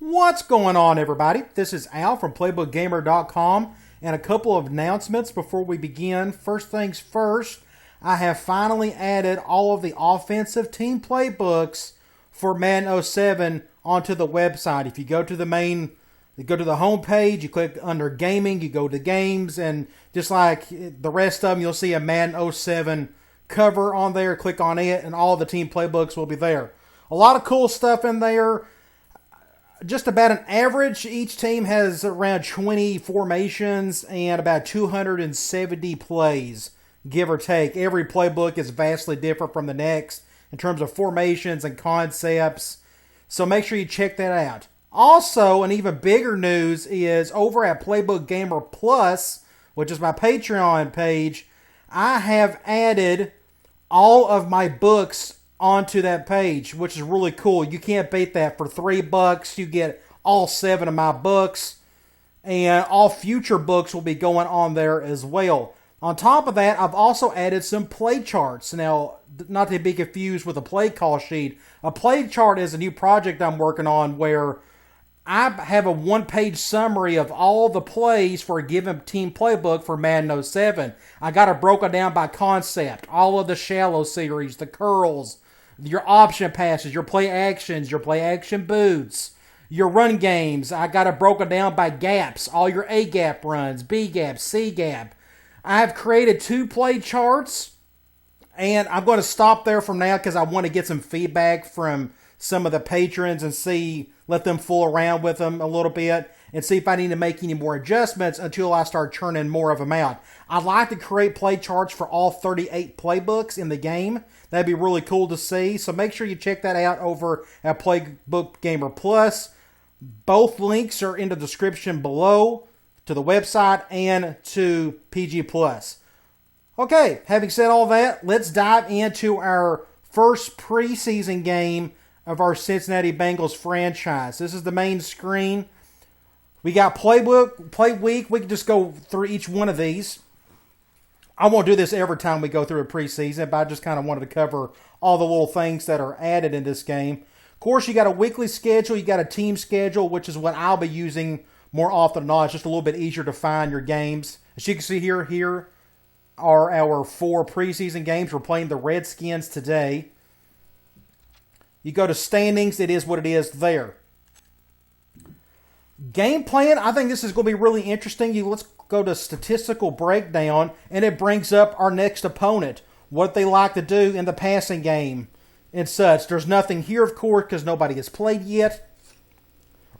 What's going on, everybody? This is Al from PlaybookGamer.com, and a couple of announcements before we begin. First things first, I have finally added all of the offensive team playbooks for Madden 07 onto the website. If you go to you go to the home page, you click under gaming, you go to games, and just like the rest of them, you'll see a Madden 07 cover on there. Click on it, and all the team playbooks will be there. A lot of cool stuff in there. Just about an average, each team has around 20 formations and about 270 plays, give or take. Every playbook is vastly different from the next in terms of formations and concepts, so make sure you check that out. Also, an even bigger news is over at Playbook Gamer Plus, which is my Patreon page, I have added all of my books onto that page, which is really cool. You can't beat that. For $3, you get all 7 of my books, and all future books will be going on there as well. On top of that, I've also added some play charts. Now, not to be confused with a play call sheet, a play chart is a new project I'm working on where I have a one-page summary of all the plays for a given team playbook for Madden 07. I got it broken down by concept, all of the shallow series, the curls, your option passes, your play action boots, your run games. I got it broken down by gaps, all your A gap runs, B gap, C gap. I have created 2 play charts, and I'm going to stop there from now because I want to get some feedback from some of the patrons and let them fool around with them a little bit and see if I need to make any more adjustments until I start churning more of them out. I'd like to create play charts for all 38 playbooks in the game. That'd be really cool to see. So make sure you check that out over at Playbook Gamer Plus. Both links are in the description below to the website and to PG Plus. Okay, having said all that, let's dive into our first preseason game of our Cincinnati Bengals franchise. This is the main screen. We got playbook, play week. We can just go through each one of these. I won't do this every time we go through a preseason, but I just kind of wanted to cover all the little things that are added in this game. Of course, you got a weekly schedule. You got a team schedule, which is what I'll be using more often than not. It's just a little bit easier to find your games. As you can see here are our 4 preseason games. We're playing the Redskins today. You go to standings. It is what it is there. Game plan, I think this is going to be really interesting. Let's go to statistical breakdown, and it brings up our next opponent, what they like to do in the passing game and such. There's nothing here, of course, because nobody has played yet.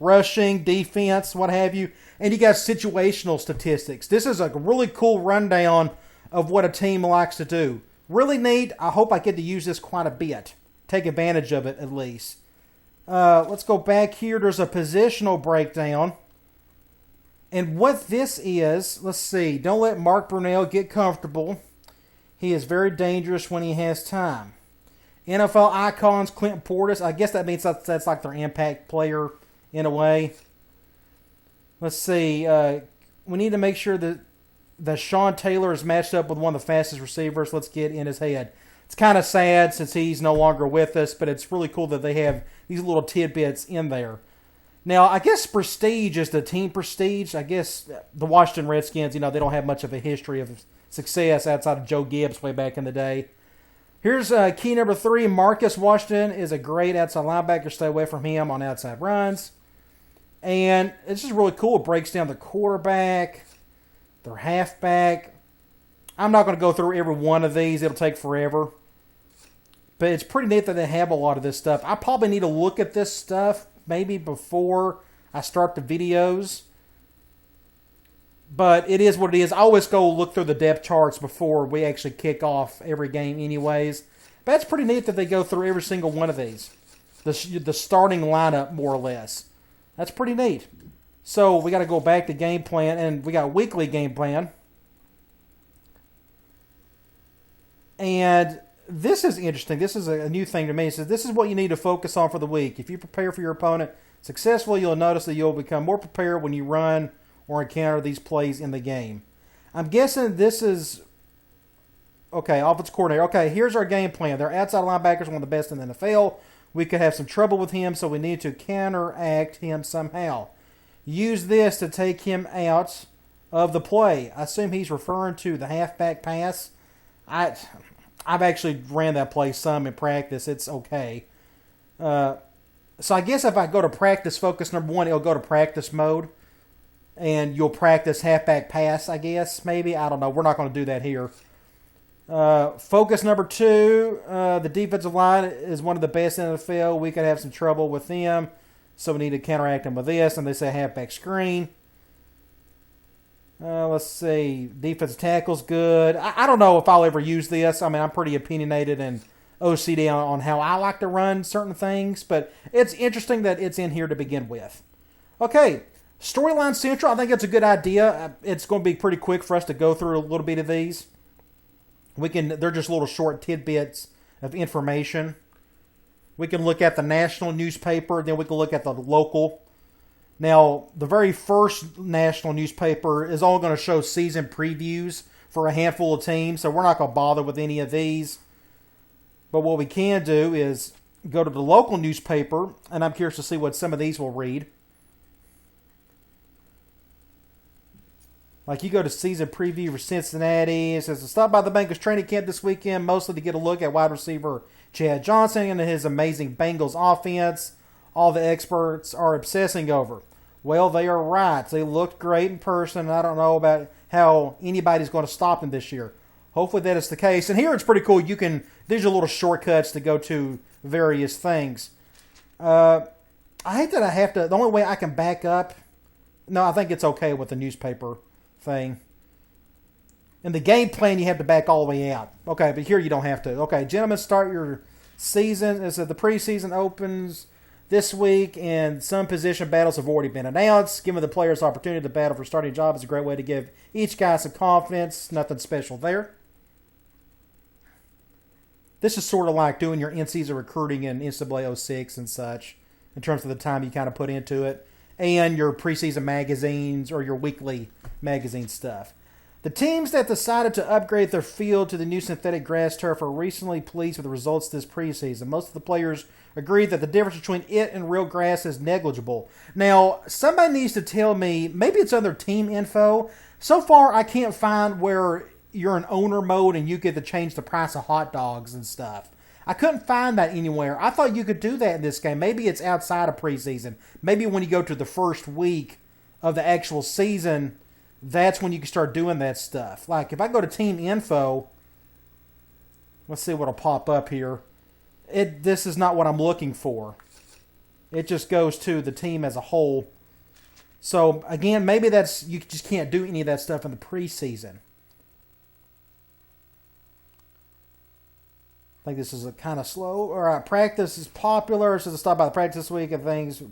Rushing, defense, what have you. And you got situational statistics. This is a really cool rundown of what a team likes to do. Really neat. I hope I get to use this quite a bit. Take advantage of it, at least. Let's go back here. There's a positional breakdown. And what this is, let's see. Don't let Mark Brunell get comfortable. He is very dangerous when he has time. NFL icons, Clinton Portis. I guess that means that's like their impact player in a way. Let's see. We need to make sure that Sean Taylor is matched up with one of the fastest receivers. Let's get in his head. It's kind of sad since he's no longer with us, but it's really cool that they have these little tidbits in there. Now, I guess prestige is the team prestige. I guess the Washington Redskins, they don't have much of a history of success outside of Joe Gibbs way back in the day. Here's key number 3. Marcus Washington is a great outside linebacker. Stay away from him on outside runs. And it's just really cool. It breaks down the quarterback, their halfback. I'm not going to go through every one of these. It'll take forever. But it's pretty neat that they have a lot of this stuff. I probably need to look at this stuff maybe before I start the videos. But it is what it is. I always go look through the depth charts before we actually kick off every game anyways. But that's pretty neat that they go through every single one of these. The starting lineup, more or less. That's pretty neat. So we got to go back to game plan. And we got a weekly game plan. And this is interesting. This is a new thing to me. It says this is what you need to focus on for the week. If you prepare for your opponent successfully, you'll notice that you'll become more prepared when you run or encounter these plays in the game. I'm guessing this is... Okay, offensive coordinator. Okay, here's our game plan. Their outside linebackers are one of the best in the NFL. We could have some trouble with him, so we need to counteract him somehow. Use this to take him out of the play. I assume he's referring to the halfback pass. I've actually ran that play some in practice. It's okay. So I guess if I go to practice focus number 1, it'll go to practice mode. And you'll practice halfback pass, I guess, maybe. I don't know. We're not going to do that here. Focus number 2, the defensive line is one of the best in the NFL. We could have some trouble with them, so we need to counteract them with this. And they say halfback screen. Let's see. Defensive tackle's good. I don't know if I'll ever use this. I mean, I'm pretty opinionated and OCD on how I like to run certain things, but it's interesting that it's in here to begin with. Okay. Storyline Central, I think it's a good idea. It's going to be pretty quick for us to go through a little bit of these. They're just little short tidbits of information. We can look at the national newspaper, then we can look at the local. Now, the very first national newspaper is all going to show season previews for a handful of teams, so we're not going to bother with any of these. But what we can do is go to the local newspaper, and I'm curious to see what some of these will read. Like you go to season preview for Cincinnati. It says, stop by the Bengals training camp this weekend, mostly to get a look at wide receiver Chad Johnson and his amazing Bengals offense. All the experts are obsessing over. Well, they are right. They looked great in person, and I don't know about how anybody's going to stop them this year. Hopefully that is the case. And here it's pretty cool. These are little shortcuts to go to various things. I hate that I have to. The only way I can back up. No, I think it's okay with the newspaper thing. In the game plan, you have to back all the way out. Okay, but here you don't have to. Okay, gentlemen, start your season. It says the preseason opens this week, and some position battles have already been announced. Giving the players the opportunity to battle for starting job is a great way to give each guy some confidence. Nothing special there. This is sort of like doing your in-season recruiting in NCAA 06 and such, in terms of the time you kind of put into it, and your preseason magazines or your weekly magazine stuff. The teams that decided to upgrade their field to the new synthetic grass turf are recently pleased with the results this preseason. Most of the players agreed that the difference between it and real grass is negligible. Now, somebody needs to tell me, maybe it's under team info. So far, I can't find where you're in owner mode and you get to change the price of hot dogs and stuff. I couldn't find that anywhere. I thought you could do that in this game. Maybe it's outside of preseason. Maybe when you go to the first week of the actual season, that's when you can start doing that stuff. Like, if I go to team info, let's see what'll pop up here. This is not what I'm looking for. It just goes to the team as a whole. So, again, maybe you just can't do any of that stuff in the preseason. I think this is a kind of slow. All right, practice is popular. So to stop by the practice this week and things,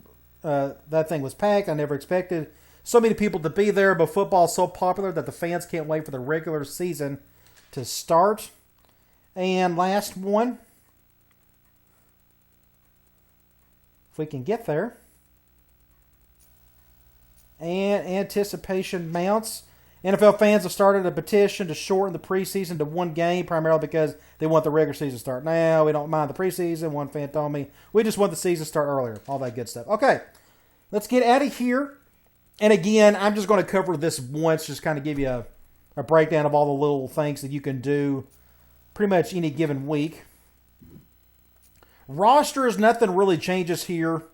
that thing was packed. I never expected so many people to be there, but football is so popular that the fans can't wait for the regular season to start. And last one, if we can get there. And anticipation mounts. NFL fans have started a petition to shorten the preseason to one game, primarily because they want the regular season to start now. We don't mind the preseason. One fan told me, we just want the season to start earlier. All that good stuff. Okay, let's get out of here. And again, I'm just going to cover this once, just kind of give you a breakdown of all the little things that you can do pretty much any given week. Rosters, nothing really changes here.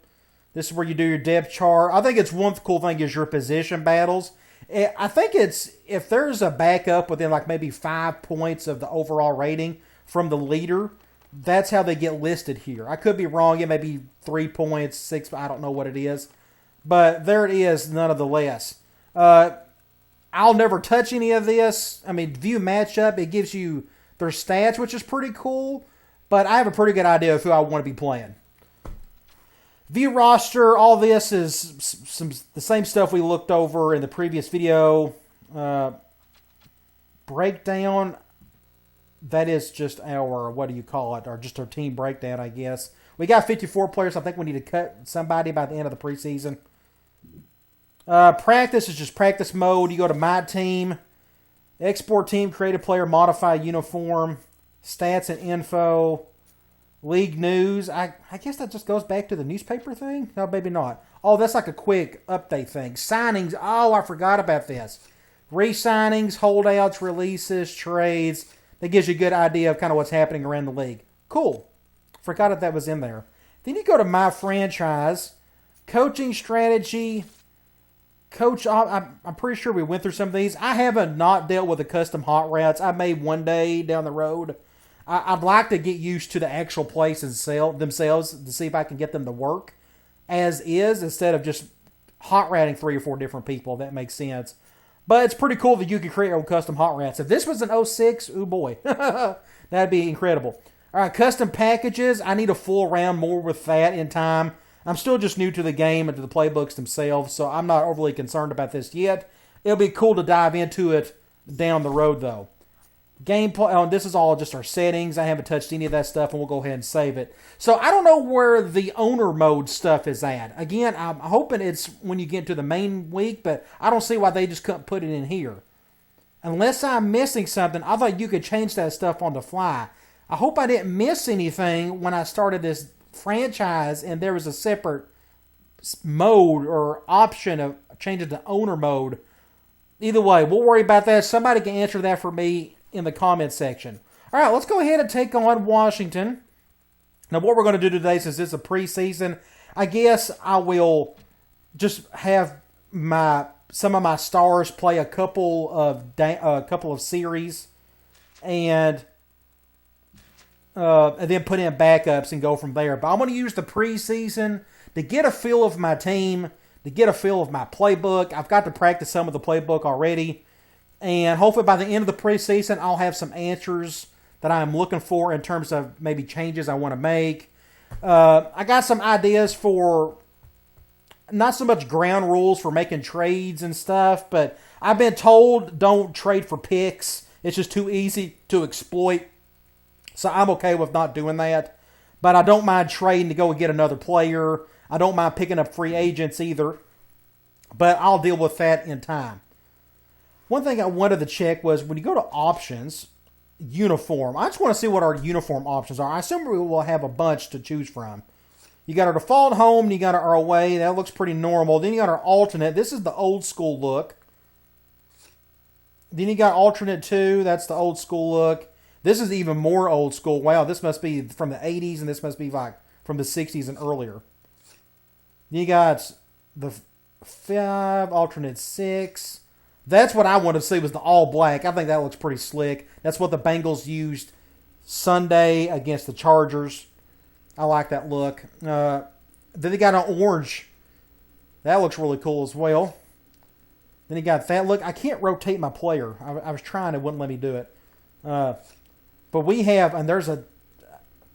This is where you do your depth chart. I think it's one cool thing is your position battles. I think it's, if there's a backup within like maybe 5 points of the overall rating from the leader, that's how they get listed here. I could be wrong. It may be 3 points, 6, I don't know what it is. But there it is, nonetheless. I'll never touch any of this. I mean, view matchup, it gives you their stats, which is pretty cool. But I have a pretty good idea of who I want to be playing. View roster, all this is the same stuff we looked over in the previous video. Breakdown, that is just our, what do you call it, or just our team breakdown, I guess. We got 54 players. I think we need to cut somebody by the end of the preseason. Practice is just practice mode. You go to My Team, export team, create a player, modify uniform, stats and info. League news. I guess that just goes back to the newspaper thing? No, maybe not. Oh, that's like a quick update thing. Signings. Oh, I forgot about this. Re-signings, holdouts, releases, trades. That gives you a good idea of kind of what's happening around the league. Cool. Forgot that was in there. Then you go to My Franchise. Coaching strategy. Coach, I'm pretty sure we went through some of these. I haven't not dealt with the custom hot routes. I may one day down the road. I'd like to get used to the actual places themselves to see if I can get them to work as is instead of just hot routing 3 or 4 different people. If that makes sense. But it's pretty cool that you can create your own custom hot routes. If this was an 06, ooh boy, that'd be incredible. All right, custom packages. I need to fool around more with that in time. I'm still just new to the game and to the playbooks themselves, so I'm not overly concerned about this yet. It'll be cool to dive into it down the road, though. Gameplay. Oh, this is all just our settings. I haven't touched any of that stuff, and we'll go ahead and save it. So I don't know where the owner mode stuff is at. Again, I'm hoping it's when you get to the main week, but I don't see why they just couldn't put it in here. Unless I'm missing something, I thought you could change that stuff on the fly. I hope I didn't miss anything when I started this franchise and there was a separate mode or option of changing to owner mode. Either way, we'll worry about that. Somebody can answer that for me in the comment section. All right, let's go ahead and take on Washington. Now, what we're going to do today, since it's a preseason, I guess I will just have some of my stars play a couple of series, and then put in backups and go from there. But I'm going to use the preseason to get a feel of my team, to get a feel of my playbook. I've got to practice some of the playbook already. And hopefully by the end of the preseason, I'll have some answers that I'm looking for in terms of maybe changes I want to make. I got some ideas for not so much ground rules for making trades and stuff, but I've been told don't trade for picks. It's just too easy to exploit. So I'm okay with not doing that. But I don't mind trading to go and get another player. I don't mind picking up free agents either. But I'll deal with that in time. One thing I wanted to check was when you go to options, uniform. I just want to see what our uniform options are. I assume we will have a bunch to choose from. You got our default home, and you got our away. That looks pretty normal. Then you got our alternate. This is the old school look. Then you got alternate 2. That's the old school look. This is even more old school. Wow, this must be from the 80s, and this must be like from the 60s and earlier. Then you got the 5, alternate 6. That's what I wanted to see was the all black. I think that looks pretty slick. That's what the Bengals used Sunday against the Chargers. I like that look. Then they got an orange. That looks really cool as well. Then you got that look. I can't rotate my player. I was trying. It wouldn't let me do it. But we have, and there's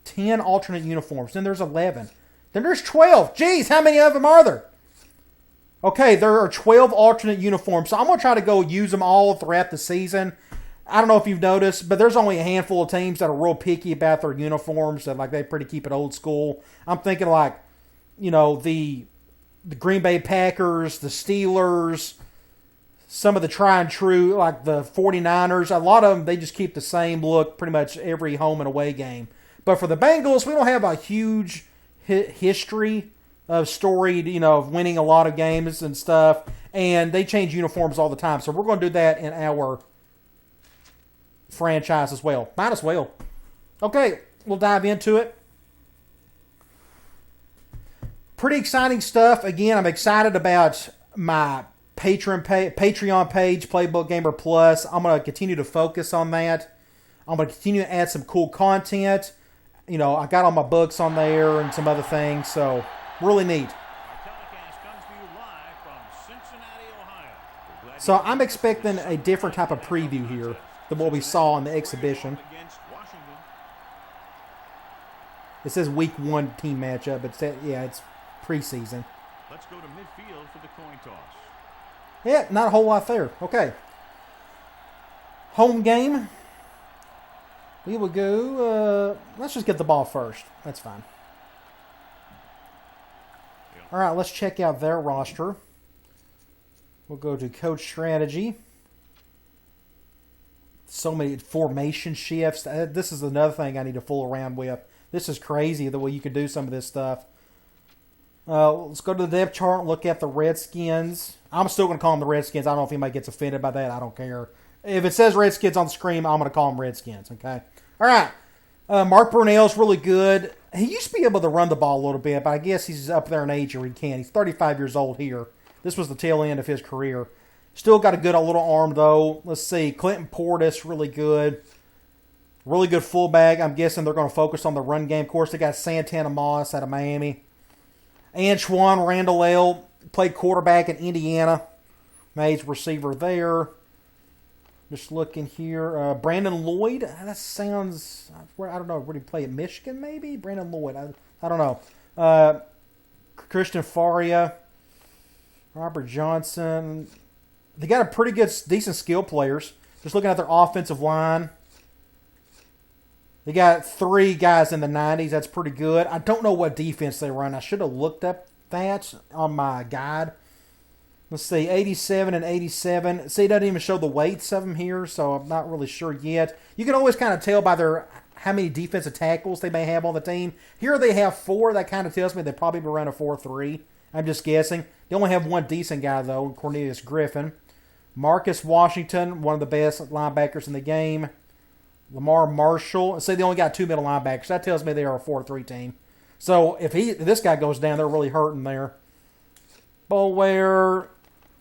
10 alternate uniforms. Then there's 11. Then there's 12. Jeez, how many of them are there? Okay, there are 12 alternate uniforms. So I'm going to try to go use them all throughout the season. I don't know if you've noticed, but there's only a handful of teams that are real picky about their uniforms. That they pretty keep it old school. I'm thinking like, the Green Bay Packers, the Steelers, some of the try and true, like the 49ers. A lot of them, they just keep the same look pretty much every home and away game. But for the Bengals, we don't have a huge history of storied, of winning a lot of games and stuff. And they change uniforms all the time. So we're going to do that in our franchise as well. Might as well. Okay, we'll dive into it. Pretty exciting stuff. Again, I'm excited about my Patreon page, Playbook Gamer Plus. I'm going to continue to focus on that. I'm going to continue to add some cool content. I got all my books on there and some other things. So really neat. So I'm expecting a different type of preview here than what we saw in the exhibition. It says week 1 team matchup, but it's preseason. Let's go to midfield for the coin toss. Yeah, not a whole lot there. Okay. Home game. We will go, let's just get the ball first. That's fine. All right, let's check out their roster. We'll go to coach strategy. So many formation shifts. This is another thing I need to fool around with. This is crazy the way you can do some of this stuff. Let's go to the depth chart and look at the Redskins. I'm still going to call them the Redskins. I don't know if anybody gets offended by that. I don't care. If it says Redskins on the screen, I'm going to call them Redskins, okay? All right. Mark Brunell's really good. He used to be able to run the ball a little bit, but I guess he's up there in age or he can't. He's 35 years old here. This was the tail end of his career. Still got a good little arm, though. Let's see. Clinton Portis, really good. Really good fullback. I'm guessing they're going to focus on the run game. Of course, they got Santana Moss out of Miami. Antoine Randall played quarterback in Indiana. Made receiver there. Just looking here. Brandon Lloyd. That sounds... I don't know. Where did he play? At Michigan, maybe? Brandon Lloyd. I don't know. Christian Faria. Robert Johnson. They got a pretty good, decent skill players. Just looking at their offensive line. They got 3 guys in the 90s. That's pretty good. I don't know what defense they run. I should have looked up that on my guide. Let's see, 87 and 87. See, it doesn't even show the weights of them here, so I'm not really sure yet. You can always kind of tell by how many defensive tackles they may have on the team. Here they have 4. That kind of tells me they probably run a 4-3. I'm just guessing. They only have one decent guy, though, Cornelius Griffin. Marcus Washington, one of the best linebackers in the game. Lamar Marshall. Say they only got 2 middle linebackers. That tells me they are a 4-3 team. So if this guy goes down, they're really hurting there. Bolware,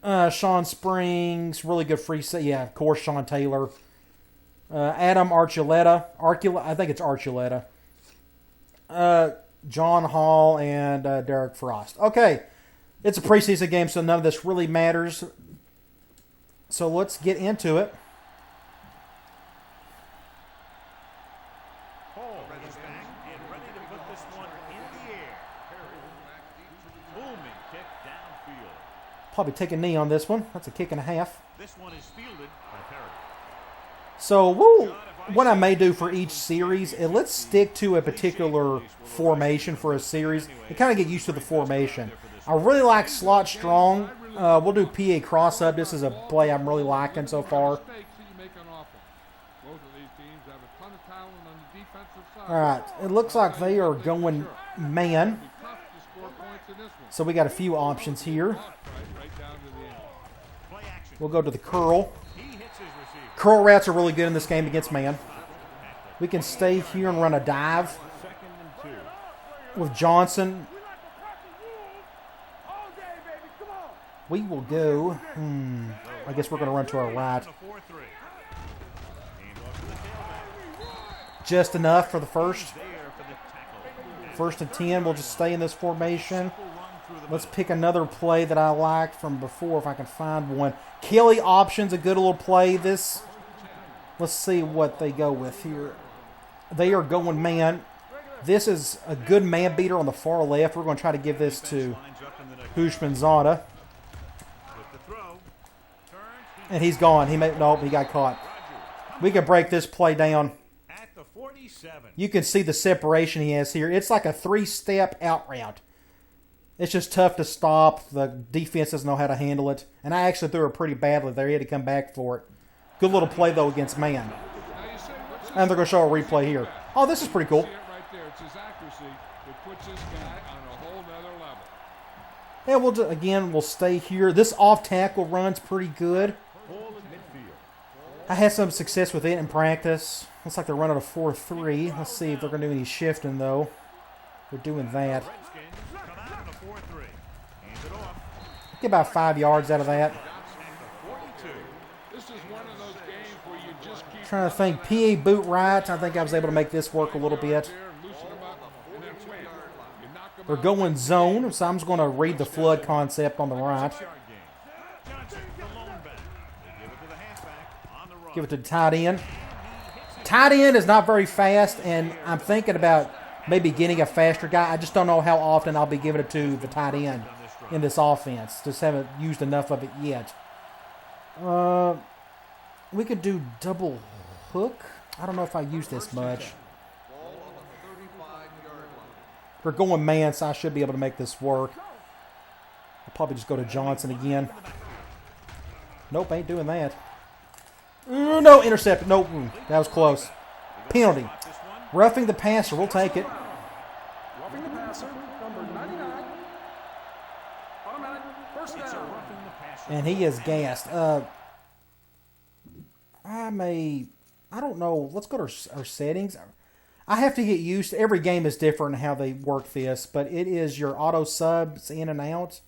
Sean Springs, really good free set. Yeah, of course, Sean Taylor. Adam Archuleta. I think it's Archuleta. John Hall and Derek Frost. Okay, it's a preseason game, so none of this really matters. So let's get into it. Probably take a knee on this one. That's a kick and a half. This one is fielded by Perry. So what I may do for each series is let's stick to a particular formation for a series and kind of get used to the formation. I really like slot strong. We'll do PA cross up. This is a play I'm really liking so far. All right, it looks like they are going man. So we got a few options here. We'll go to the curl. Curl routes are really good in this game against man. We can stay here and run a dive with Johnson. We will go. I guess we're going to run to our right. Just enough for the first. 1st and 10. We'll just stay in this formation. Let's pick another play that I liked from before if I can find one. Kelly options, a good little play. Let's see what they go with here. They are going man. This is a good man beater on the far left. We're going to try to give this to Hushmanzada. And he's gone. He got caught. We can break this play down. You can see the separation he has here. It's like a 3-step out route. It's just tough to stop. The defense doesn't know how to handle it. And I actually threw it pretty badly there. He had to come back for it. Good little play, though, against man. And they're going to show a replay here. Oh, this is pretty cool. Yeah, we'll stay here. This off-tackle run's pretty good. I had some success with it in practice. Looks like they're running a 4-3. Let's see if they're going to do any shifting, though. They're doing that. Get about 5 yards out of that. Trying to think. PA boot right. I think I was able to make this work a little bit. They're going zone, so I'm just going to read the flood concept on the right. Give it to the tight end. Tight end is not very fast, and I'm thinking about maybe getting a faster guy. I just don't know how often I'll be giving it to the tight end in this offense. Just haven't used enough of it yet. We could do double hook. I don't know if I use this much. We're going man, so I should be able to make this work. I'll probably just go to Johnson again. Nope, ain't doing that. No, intercepted. Nope, that was close. Penalty. Roughing the passer, we'll take it. And he is gassed. I don't know. Let's go to our settings. I have to get used to, every game is different in how they work this, but it is your auto subs in and out.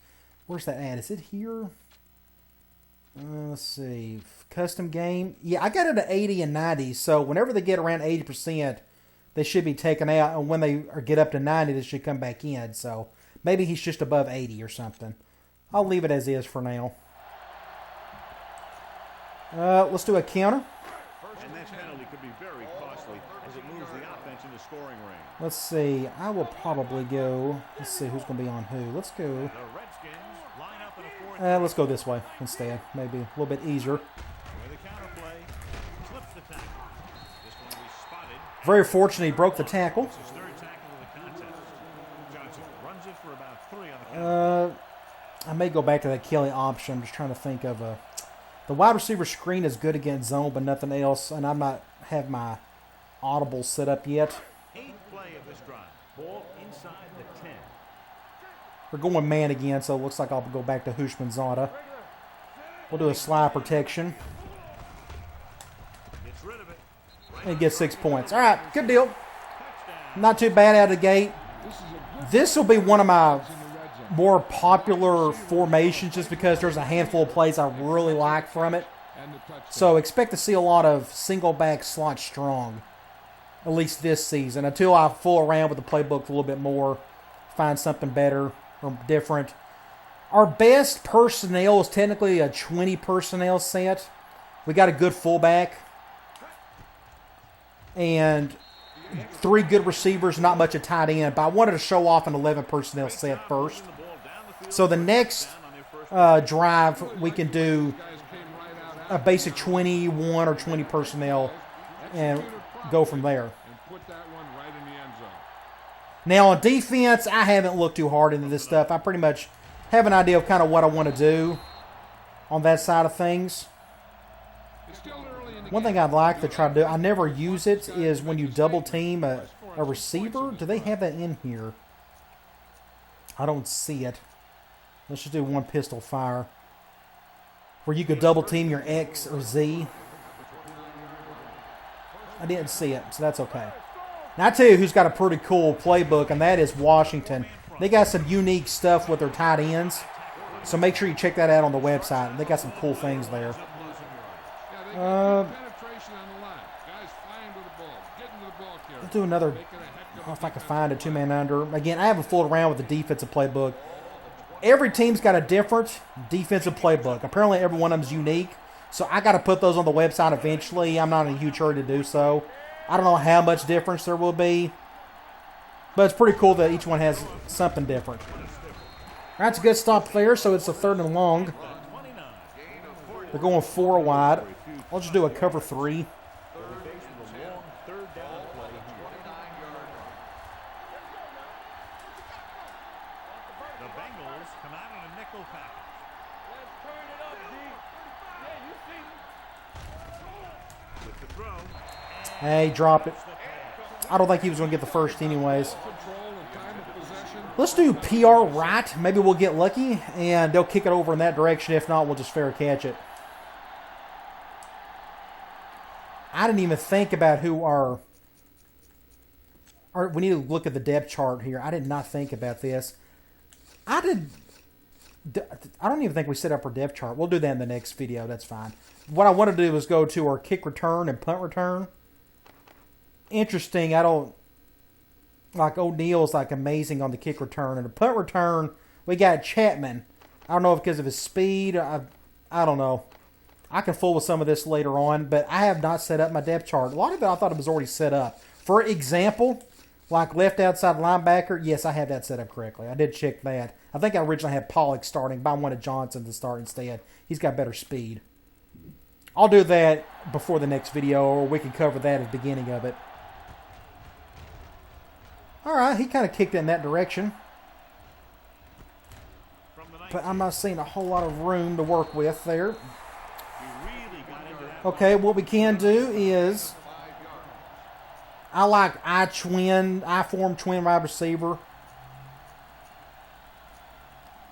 Where's that at? Is it here? Let's see. Custom game. Yeah, I got it at 80 and 90, so whenever they get around 80%, they should be taken out, and when they get up to 90, they should come back in. So maybe he's just above 80 or something. I'll leave it as is for now. Let's do a counter. And that penalty could be very costly as it moves the offense into scoring range. Let's see. I will probably go. Let's see who's going to be on who. Let's go. The Redskins line up in a fourth. Let's go this way instead. Maybe a little bit easier. With a counterplay, slips the tackle. This one will be spotted. Very fortunate he broke the tackle. It's his third tackle of the contest. Johnson runs it for about 3 on the counter. I may go back to that Kelly option. I'm just trying to think of a. The wide receiver screen is good against zone, but nothing else. And I'm not have my audible set up yet. 8th play of this drive. Ball inside the 10. We're going man again, so it looks like I'll go back to Hushmanzada. We'll do a slide protection. Gets rid of it. And get 6 points. All right, good deal. Not too bad out of the gate. This will be one of my more popular formations just because there's a handful of plays I really like from it. So expect to see a lot of single back slot strong, at least this season, until I fool around with the playbook a little bit more, find something better or different. Our best personnel is technically a 20 personnel set. We got a good fullback and 3 good receivers, not much a tight end, but I wanted to show off an 11 personnel set first. So the next drive, we can do a basic 21 or 20 personnel and go from there. Now on defense, I haven't looked too hard into this stuff. I pretty much have an idea of kind of what I want to do on that side of things. One thing I'd like to try to do, I never use it, is when you double team a receiver. Do they have that in here? I don't see it. Let's just do one pistol fire. Where you could double team your X or Z. I didn't see it, so that's okay. Now I tell you who's got a pretty cool playbook, and that is Washington. They got some unique stuff with their tight ends. So make sure you check that out on the website. They got some cool things there. Let's do another. I don't know if I can find a 2-man under. Again, I haven't fooled around with the defensive playbook. Every team's got a different defensive playbook. Apparently, every one of them is unique. So I got to put those on the website eventually. I'm not in a huge hurry to do so. I don't know how much difference there will be, but it's pretty cool that each one has something different. All right, it's a good stop there. So it's a 3rd and long. They're going 4 wide. I'll just do a cover 3. The Bengals come out in a nickel package. With the throw. Hey, drop it. I don't think he was going to get the first anyways. Let's do PR right. Maybe we'll get lucky, and they'll kick it over in that direction. If not, we'll just fair catch it. I didn't even think about who our we need to look at the depth chart here. I did not think about this. I don't even think we set up our depth chart. We'll do that in the next video. That's fine. What I want to do is go to our kick return and punt return. Interesting. I don't like O'Neill's like amazing on the kick return and the punt return. We got Chapman. I don't know if because of his speed. I don't know. I can fool with some of this later on, but I have not set up my depth chart. A lot of it I thought it was already set up. For example, like left outside linebacker, yes, I have that set up correctly. I did check that. I think I originally had Pollock starting, but I wanted Johnson to start instead. He's got better speed. I'll do that before the next video, or we can cover that at the beginning of it. All right, he kind of kicked it in that direction. But I'm not seeing a whole lot of room to work with there. Okay, what we can do is, I like I-form twin wide receiver.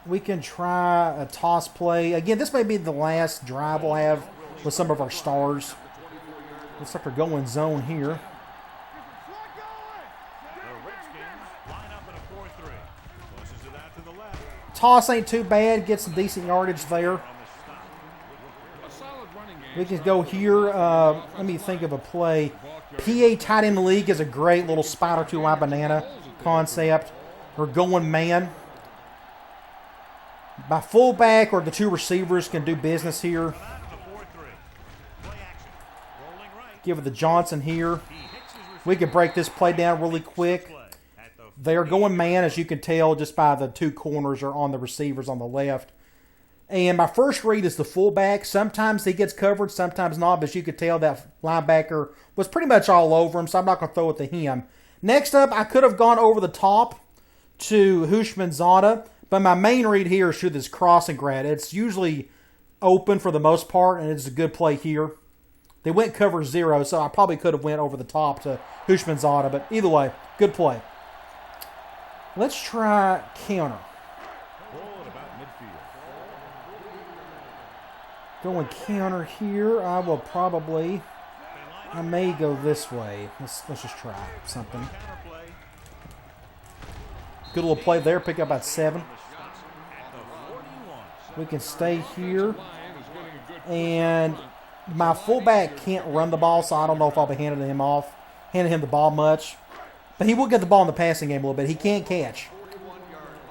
We can try a toss play. Again, this may be the last drive we'll have with some of our stars. Looks like we're going zone here. Toss ain't too bad. Get some decent yardage there. We can go here. Let me think of a play. PA tight end league is a great little spider two-line banana concept. We're going man. My fullback or the two receivers can do business here. Give it to Johnson here. We can break this play down really quick. They are going man, as you can tell, just by the two corners are on the receivers on the left. And my first read is the fullback. Sometimes he gets covered, sometimes not. But as you could tell, that linebacker was pretty much all over him, so I'm not going to throw it to him. Next up, I could have gone over the top to Hushmanzada, but my main read here is through this crossing grad. It's usually open for the most part, and it's a good play here. They went cover 0, so I probably could have went over the top to Hushmanzada, but either way, good play. Let's try counter. Going counter here. I may go this way. Let's just try something. Good little play there. Pick up about 7. We can stay here. And my fullback can't run the ball, so I don't know if I'll be handing him the ball much. But he will get the ball in the passing game a little bit. He can't catch.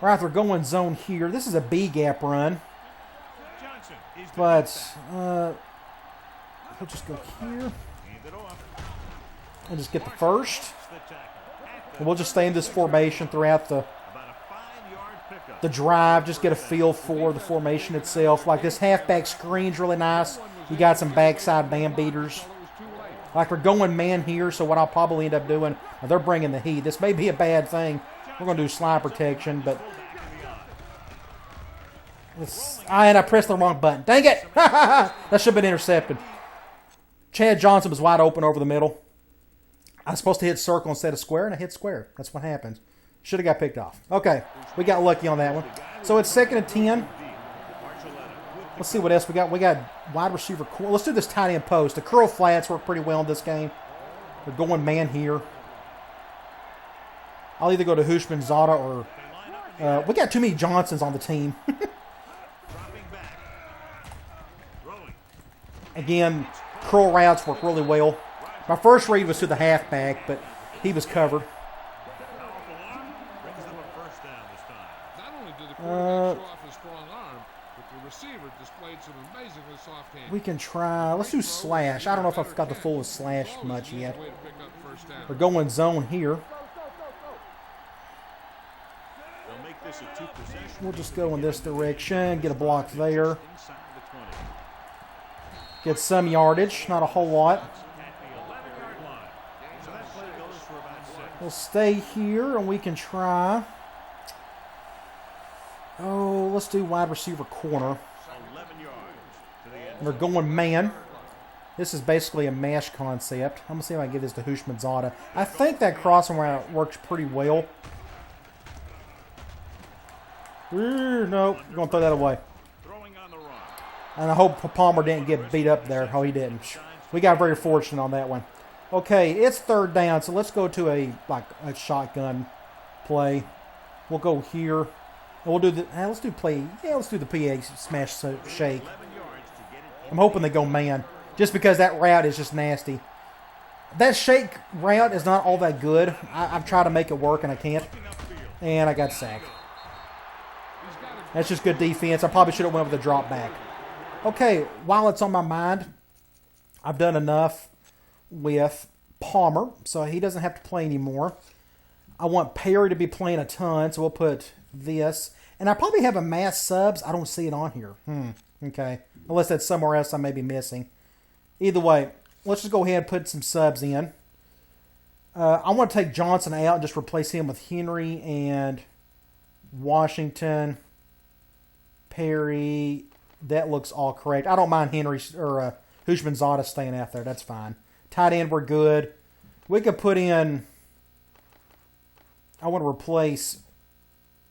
All right, we're going zone here. This is a B gap run. But we'll just go here and just get the first. And we'll just stay in this formation throughout the drive. Just get a feel for the formation itself. Like this halfback screen's really nice. You got some backside man beaters. Like we're going man here, so what I'll probably end up doing, they're bringing the heat. This may be a bad thing. We're going to do slide protection, but and I pressed the wrong button. Dang it! That should have been intercepted. Chad Johnson was wide open over the middle. I was supposed to hit circle instead of square, and I hit square. That's what happens. Should have got picked off. Okay, we got lucky on that one. So it's 2nd and 10. Let's see what else we got. We got wide receiver. Let's do this tight end post. The curl flats work pretty well in this game. We're going man here. I'll either go to Hushmanzada or we got too many Johnsons on the team. Again, curl routes work really well. My first read was to the halfback, but he was covered. We can try. Let's do slash. I don't know if I've got the full slash much yet. We're going zone here. We'll just go in this direction. Get a block there. Get some yardage. Not a whole lot. We'll stay here and we can try. Oh, let's do wide receiver corner. We're going man. This is basically a mash concept. I'm going to see if I can get this to Hushmanzada. I think that crossing route works pretty well. Nope, we're going to throw that away. And I hope Palmer didn't get beat up there. Oh, he didn't. We got very fortunate on that one. Okay, it's 3rd down, so let's go to a shotgun play. We'll go here. And we'll do the let's do the PA smash shake. I'm hoping they go man, just because that route is just nasty. That shake route is not all that good. I've tried to make it work and I can't. And I got sacked. That's just good defense. I probably should have went with the drop back. Okay, while it's on my mind, I've done enough with Palmer, so he doesn't have to play anymore. I want Perry to be playing a ton, so we'll put this. And I probably have a mass subs. I don't see it on here. Okay. Unless that's somewhere else I may be missing. Either way, let's just go ahead and put some subs in. I want to take Johnson out and just replace him with Henry and Washington, Perry. That looks all correct. I don't mind Henry or Hushmanzada staying out there. That's fine. Tight end, we're good. We could put in. I want to replace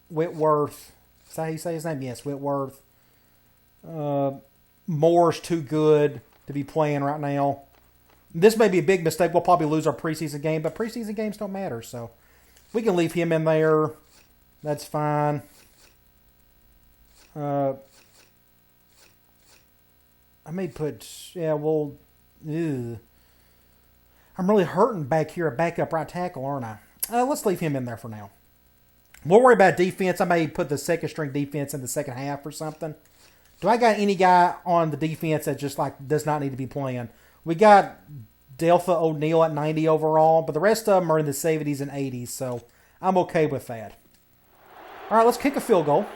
Whitworth Is that how you say his name? Yes, Whitworth. Moore's too good to be playing right now. This may be a big mistake. We'll probably lose our preseason game, but preseason games don't matter, so we can leave him in there. That's fine. I may put, yeah, well, ew. I'm really hurting back here at backup right tackle, aren't I? Let's leave him in there for now. We'll worry about defense. I may put the second string defense in the second half or something. Do I got any guy on the defense that just like does not need to be playing? We got Delta O'Neal at 90 overall, but the rest of them are in the 70s and 80s, so I'm okay with that. All right, let's kick a field goal.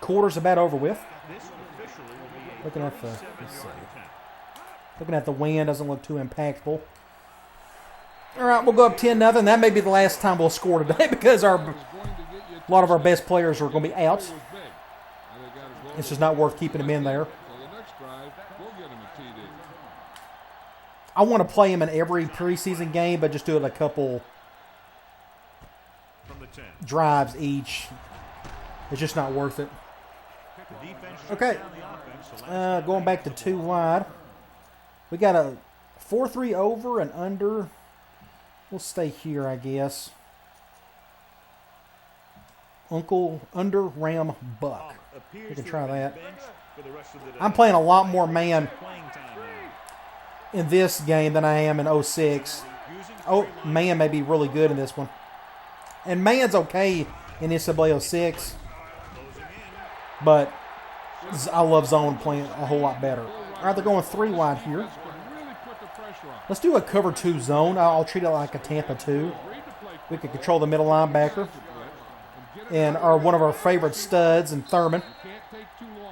Quarter's about over with. Looking at the, let's see. Looking at the wind, doesn't look too impactful. All right, we'll go up 10-0. That may be the last time we'll score today because a lot of our best players are going to be out. It's just not worth keeping them in there. I want to play him in every preseason game, but just do it a couple drives each. It's just not worth it. Okay, going back to 2 wide. We got a 4-3 over and under. We'll stay here, I guess. Uncle Under Ram Buck. We can try that. I'm playing a lot more man in this game than I am in 06. Oh, man may be really good in this one. And man's okay in NCAA 06. But I love zone playing a whole lot better. All right, they're going 3 wide here. Let's do a cover 2 zone. I'll treat it like a Tampa 2. We can control the middle linebacker. And one of our favorite studs in Thurman.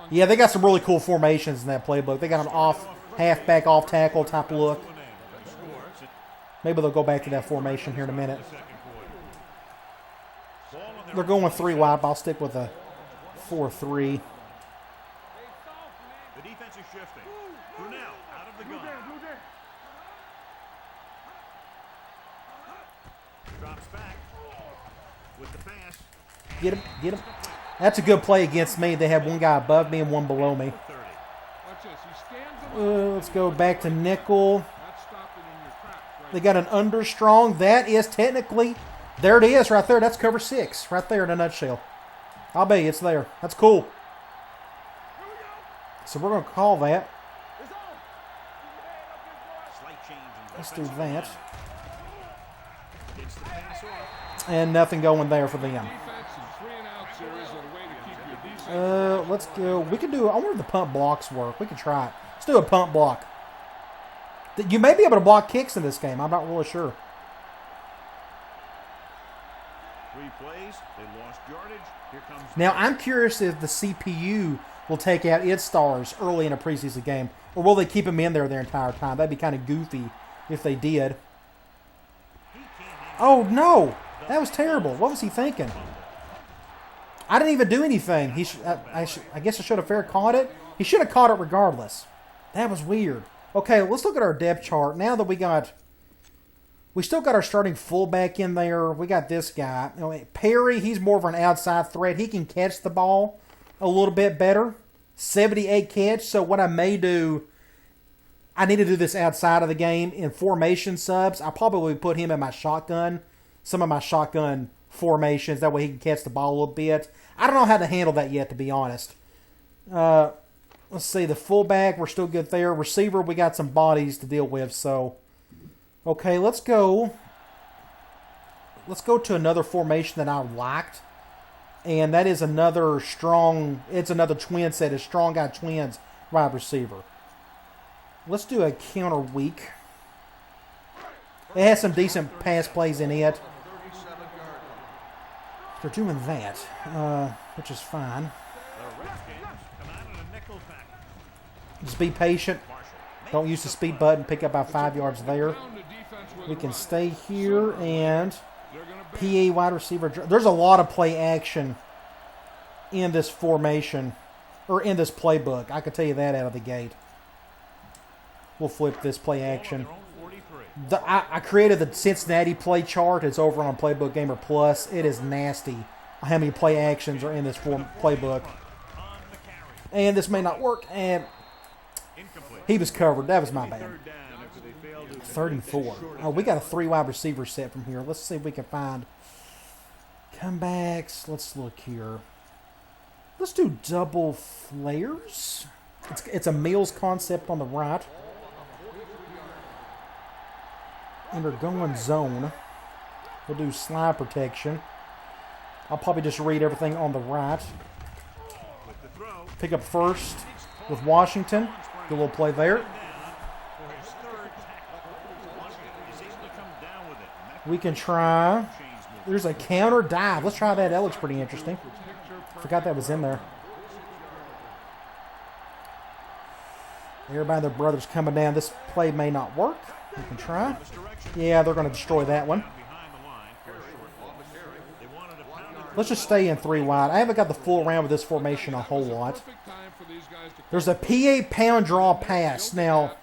Yeah, they got some really cool formations in that playbook. They got an off halfback, off tackle type look. Maybe they'll go back to that formation here in a minute. They're going 3 wide, but I'll stick with a 4-3. The defense is shifting. Brunel out of the gun. Drops back with the pass. Get him, get him. That's a good play against me. They have one guy above me and one below me. Let's go back to nickel. They got an under strong. That is technically, there it is right there. That's cover 6 right there in a nutshell. I'll bet you it's there. That's cool. So we're going to call that. Let's do that. And nothing going there for them. Let's go. We can do, I wonder if the punt blocks work. We can try it. Let's do a punt block. You may be able to block kicks in this game. I'm not really sure. 3 plays. They lost yardage. Here comes. Now, I'm curious if the CPU will take out its stars early in a preseason game, or will they keep them in there their entire time? That'd be kind of goofy if they did. Oh, no. That was terrible. What was he thinking? I didn't even do anything. I guess I should have fair caught it. He should have caught it regardless. That was weird. Okay, let's look at our depth chart. Now that we still got our starting fullback in there. We got this guy. You know, Perry, he's more of an outside threat. He can catch the ball a little bit better. 78 catch. So what I may do, I need to do this outside of the game in formation subs. I'll probably put him in my shotgun. Some of my shotgun formations. That way he can catch the ball a little bit. I don't know how to handle that yet, to be honest. Let's see. The fullback, we're still good there. Receiver, we got some bodies to deal with. So, okay, let's go. Let's go to another formation that I liked. And that is another strong, it's another twin set. It's strong guy twins wide receiver. Let's do a counter weak. It has some decent pass plays in it. They're doing that, which is fine. Just be patient. Don't use the speed button. Pick up about 5 yards there. We can stay here and PA wide receiver. There's a lot of play action in this formation or in this playbook. I can tell you that out of the gate. We'll flip this play action. I created the Cincinnati play chart. It's over on Playbook Gamer Plus. It is nasty how many play actions are in this playbook. And this may not work. And he was covered. That was my bad. 34. Oh, we got a 3 wide receiver set from here. Let's see if we can find comebacks. Let's look here. Let's do double flares. It's a Mills concept on the right. And they're going zone. We'll do slide protection. I'll probably just read everything on the right. Pick up first with Washington. Do a little play there. We can try. There's a counter dive. Let's try that. That looks pretty interesting. Forgot that was in there. Everybody, their brothers coming down. This play may not work. We can try. Yeah, they're going to destroy that one. Let's just stay in 3 wide. I haven't got the full round with this formation a whole lot. There's a P8 pound draw pass. Now,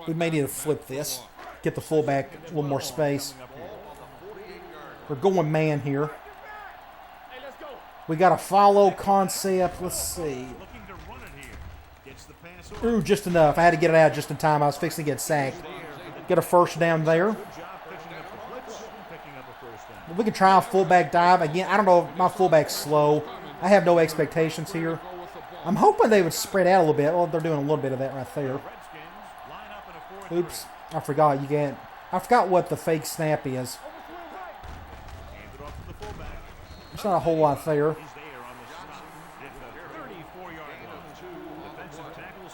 we may need to flip this. Get the fullback a little more space. We're going man here. We got a follow concept. Let's see. Ooh, just enough. I had to get it out just in time. I was fixing to get sacked. Get a first down there. We can try a fullback dive. Again, I don't know if my fullback's slow. I have no expectations here. I'm hoping they would spread out a little bit. Well, they're doing a little bit of that right there. Oops. I forgot. I forgot what the fake snap is. There's not a whole lot there.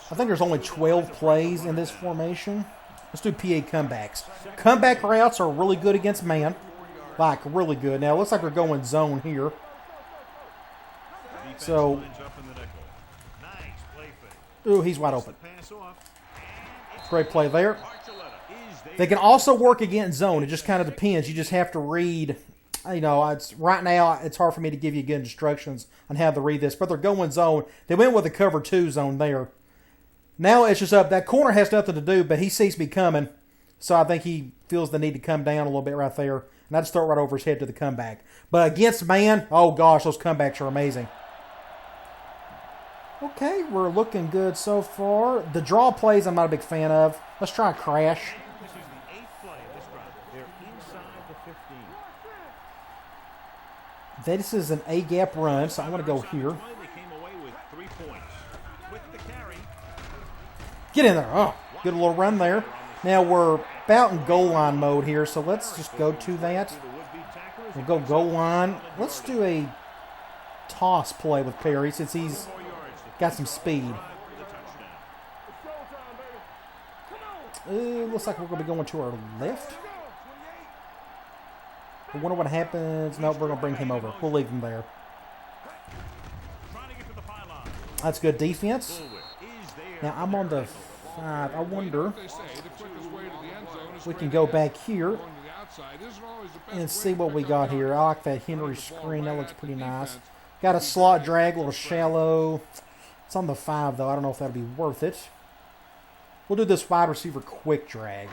I think there's only 12 plays in this formation. Let's do PA comebacks. Comeback routes are really good against man. Like, really good. Now, it looks like we're going zone here. So, ooh, he's wide open. Great play there. They can also work against zone. It just kind of depends. You just have to read. You know, right now it's hard for me to give you good instructions on how to read this, but they're going zone. They went with a cover 2 zone there. Now it's just up. That corner has nothing to do, but he sees me coming, so I think he feels the need to come down a little bit right there, and I just throw it right over his head to the comeback. But against man, oh gosh, those comebacks are amazing. Okay, we're looking good so far. The draw plays I'm not a big fan of. Let's try a crash. This is the 8th play of this drive. They're inside the 15. This is an A-gap run, so I want to go here. They came away with 3 points. With the carry. Get in there. Oh, good little run there. Now we're about in goal line mode here, so let's just go to that. We'll go goal line. Let's do a toss play with Perry since he's got some speed. Looks like we're going to be going to our left. I wonder what happens. Nope, we're going to bring him over. We'll leave him there. That's good defense. Now I'm on the 5. I wonder if we can go back here and see what we got here. I like that Henry screen. That looks pretty nice. Got a slot drag, a little shallow. It's on the 5, though. I don't know if that'll be worth it. We'll do this wide receiver quick drag.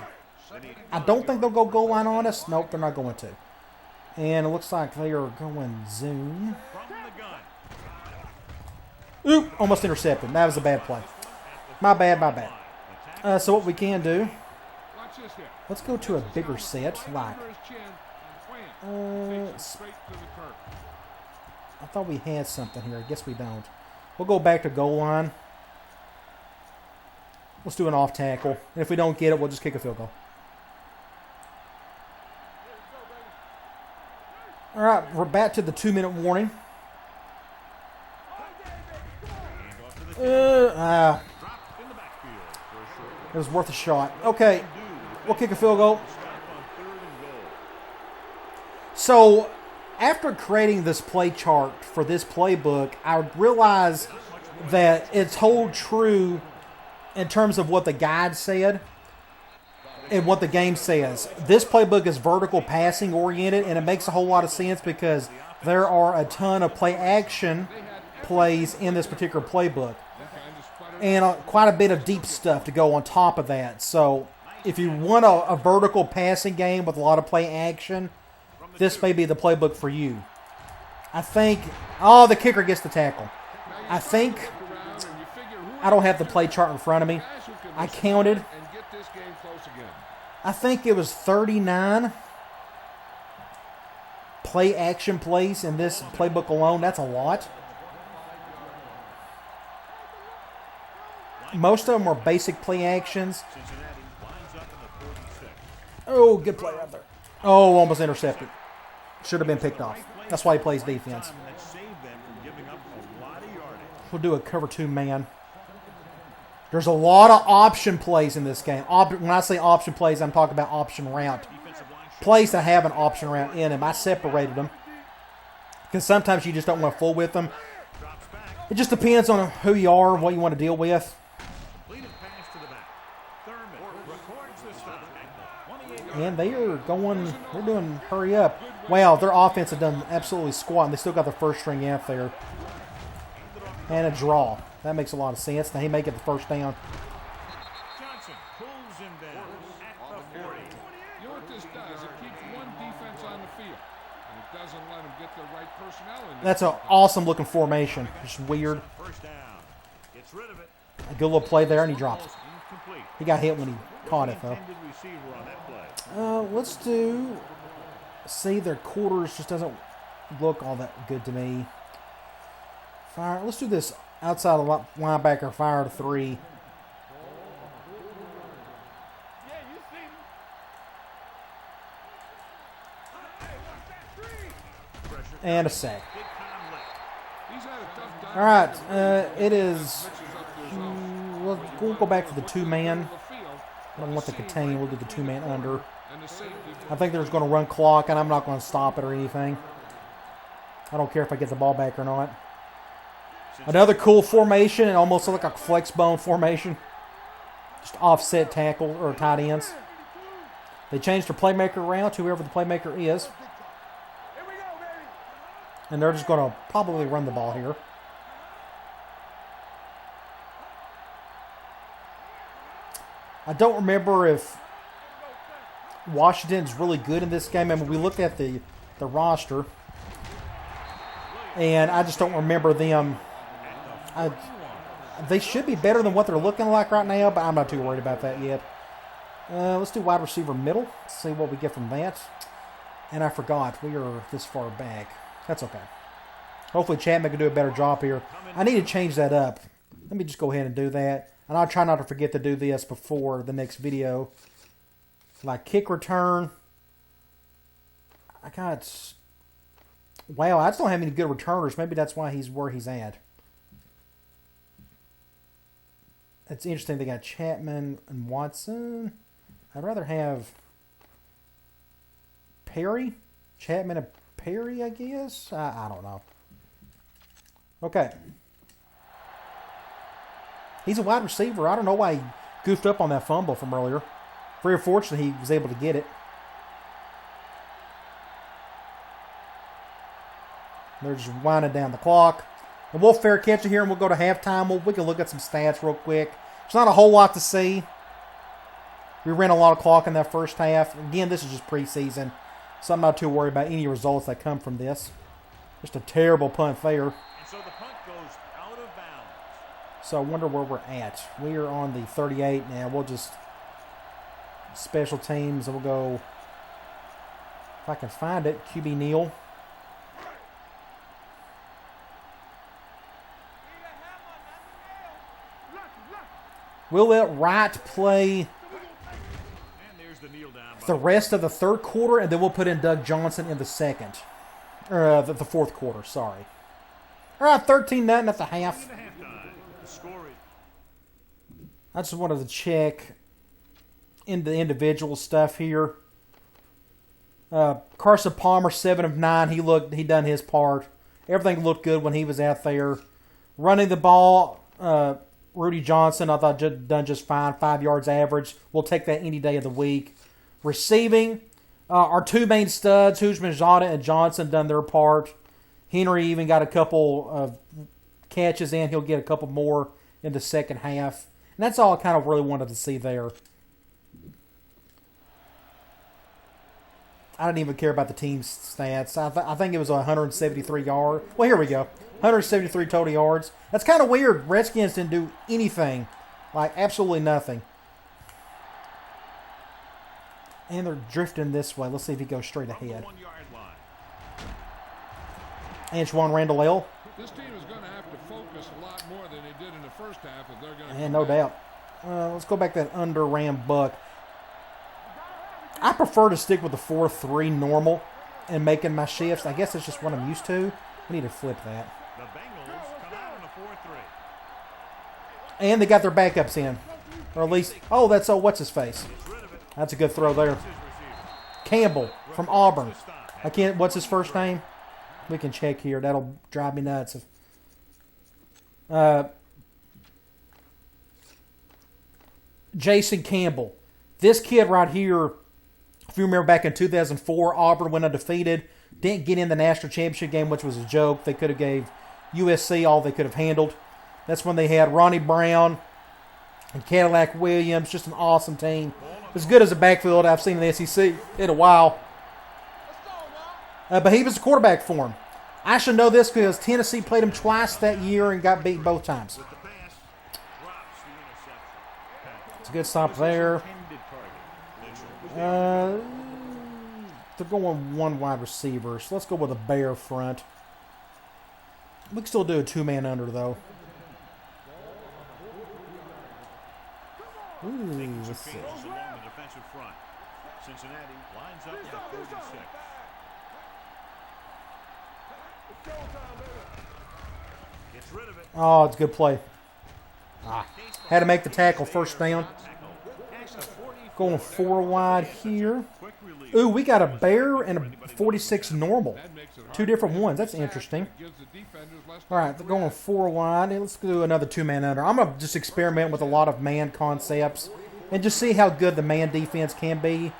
I don't think they'll go goal line on us. Nope, they're not going to. And it looks like they are going zoom. Oop, almost intercepted. That was a bad play. My bad, my bad. So what we can do, let's go to a bigger set. Like, I thought we had something here. I guess we don't. We'll go back to goal line. Let's do an off tackle. And if we don't get it, we'll just kick a field goal. All right, we're back to the 2-minute warning. It was worth a shot. Okay, we'll kick a field goal. So, after creating this play chart for this playbook, I realized that it's hold true in terms of what the guide said and what the game says. This playbook is vertical passing oriented, and it makes a whole lot of sense because there are a ton of play action plays in this particular playbook. and quite a bit of deep stuff to go on top of that. So if you want a vertical passing game with a lot of play action, this may be the playbook for you. I think, oh, the kicker gets the tackle. I think, I don't have the play chart in front of me. I counted. I think it was 39 play action plays in this playbook alone. That's a lot. Most of them are basic play actions. Oh, good play out there. Oh, almost intercepted. Should have been picked off. That's why he plays defense. We'll do a cover 2 man. There's a lot of option plays in this game. When I say option plays, I'm talking about option route. Plays that have an option route in them. I separated them. Because sometimes you just don't want to fool with them. It just depends on who you are and what you want to deal with. And they are going, they're doing hurry up. Wow, their offense have done absolutely squat, and they still got the first string out there. And a draw. That makes a lot of sense. Now he may get the first down. Johnson pulls him down at the 40. You know what this does? It keeps one defense on the field. And it doesn't let them get the right personnel in there. That's an awesome looking formation. Just weird. First down. Gets rid of it. A good little play there, and he dropped it. He got hit when he caught it, though. Let's do... See, their quarters just doesn't look all that good to me. Fire. Let's do this outside of linebacker, fire to 3. And a sack. All right, it is... We'll go back to the 2-man. I don't want the contain. We'll do the 2-man under. I think they're just going to run clock, and I'm not going to stop it or anything. I don't care if I get the ball back or not. Another cool formation, and almost like a flex bone formation. Just offset tackle or tight ends. They changed their playmaker around to whoever the playmaker is. And they're just going to probably run the ball here. I don't remember if Washington's really good in this game. I mean, we looked at the roster, and I just don't remember them. They should be better than what they're looking like right now, but I'm not too worried about that yet. Let's do wide receiver middle. Let's see what we get from that. And I forgot, we are this far back. That's okay. Hopefully Chapman can do a better job here. I need to change that up. Let me just go ahead and do that. And I'll try not to forget to do this before the next video. Like kick return. Wow, I just don't have any good returners. Maybe that's why he's where he's at. It's interesting. They got Chapman and Watson. I'd rather have Perry. Chapman and Perry, I guess. I don't know. Okay. He's a wide receiver. I don't know why he goofed up on that fumble from earlier. Very fortunate he was able to get it. They're just winding down the clock. And we'll fair catch it here, and we'll go to halftime. We can look at some stats real quick. There's not a whole lot to see. We ran a lot of clock in that first half. Again, this is just preseason, so I'm not too worried about any results that come from this. Just a terrible punt there. And so the punt goes out of bounds. So I wonder where we're at. We are on the 38 now. We'll just special teams, and we'll go, if I can find it, QB Neal. We'll let Wright play the rest of the third quarter, and then we'll put in Doug Johnson in the second. Or the fourth quarter, sorry. All right, 13-0 at the half. I just wanted to check in the individual stuff here. Carson Palmer, 7 of 9. He done his part. Everything looked good when he was out there. Running the ball, Rudy Johnson, I thought done just fine. 5 yards average. We'll take that any day of the week. Receiving, our two main studs, Hujmanzada and Johnson, done their part. Henry even got a couple of catches in. He'll get a couple more in the second half. And that's all I kind of really wanted to see there. I didn't even care about the team's stats. I think it was 173 yards. Well, here we go. 173 total yards. That's kind of weird. Redskins didn't do anything. Like, absolutely nothing. And they're drifting this way. Let's see if he goes straight ahead. Antoine Randall L. This team is going to have to focus a lot more than they did in the first half if they're going to. And no doubt. Let's go back to that under ram buck. I prefer to stick with the 4-3 normal and making my shifts. I guess that's just what I'm used to. I need to flip that. The Bengals come out in a 4-3. And they got their backups in. Or at least, oh, that's, what's his face? That's a good throw there. Campbell from Auburn. I can't, what's his first name? We can check here. That'll drive me nuts. Jason Campbell. This kid right here, if you remember back in 2004, Auburn went undefeated. Didn't get in the national championship game, which was a joke. They could have gave USC all they could have handled. That's when they had Ronnie Brown and Cadillac Williams. Just an awesome team. As good as a backfield I've seen in the SEC in a while. But he was the quarterback for him. I should know this because Tennessee played him twice that year and got beat both times. It's a good stop there. They're going one wide receiver, so let's go with a bear front. We can still do a two-man under, though. Ooh, let's see. Along the defensive front. Cincinnati lines up at 36. Gets rid of it. Oh, it's a good play. Had to make the tackle first down. Going 4 wide here. Ooh, we got a bear and a 46 normal. Two different ones. That's interesting. All right, they're going 4 wide. Let's do another two-man under. I'm going to just experiment with a lot of man concepts and just see how good the man defense can be.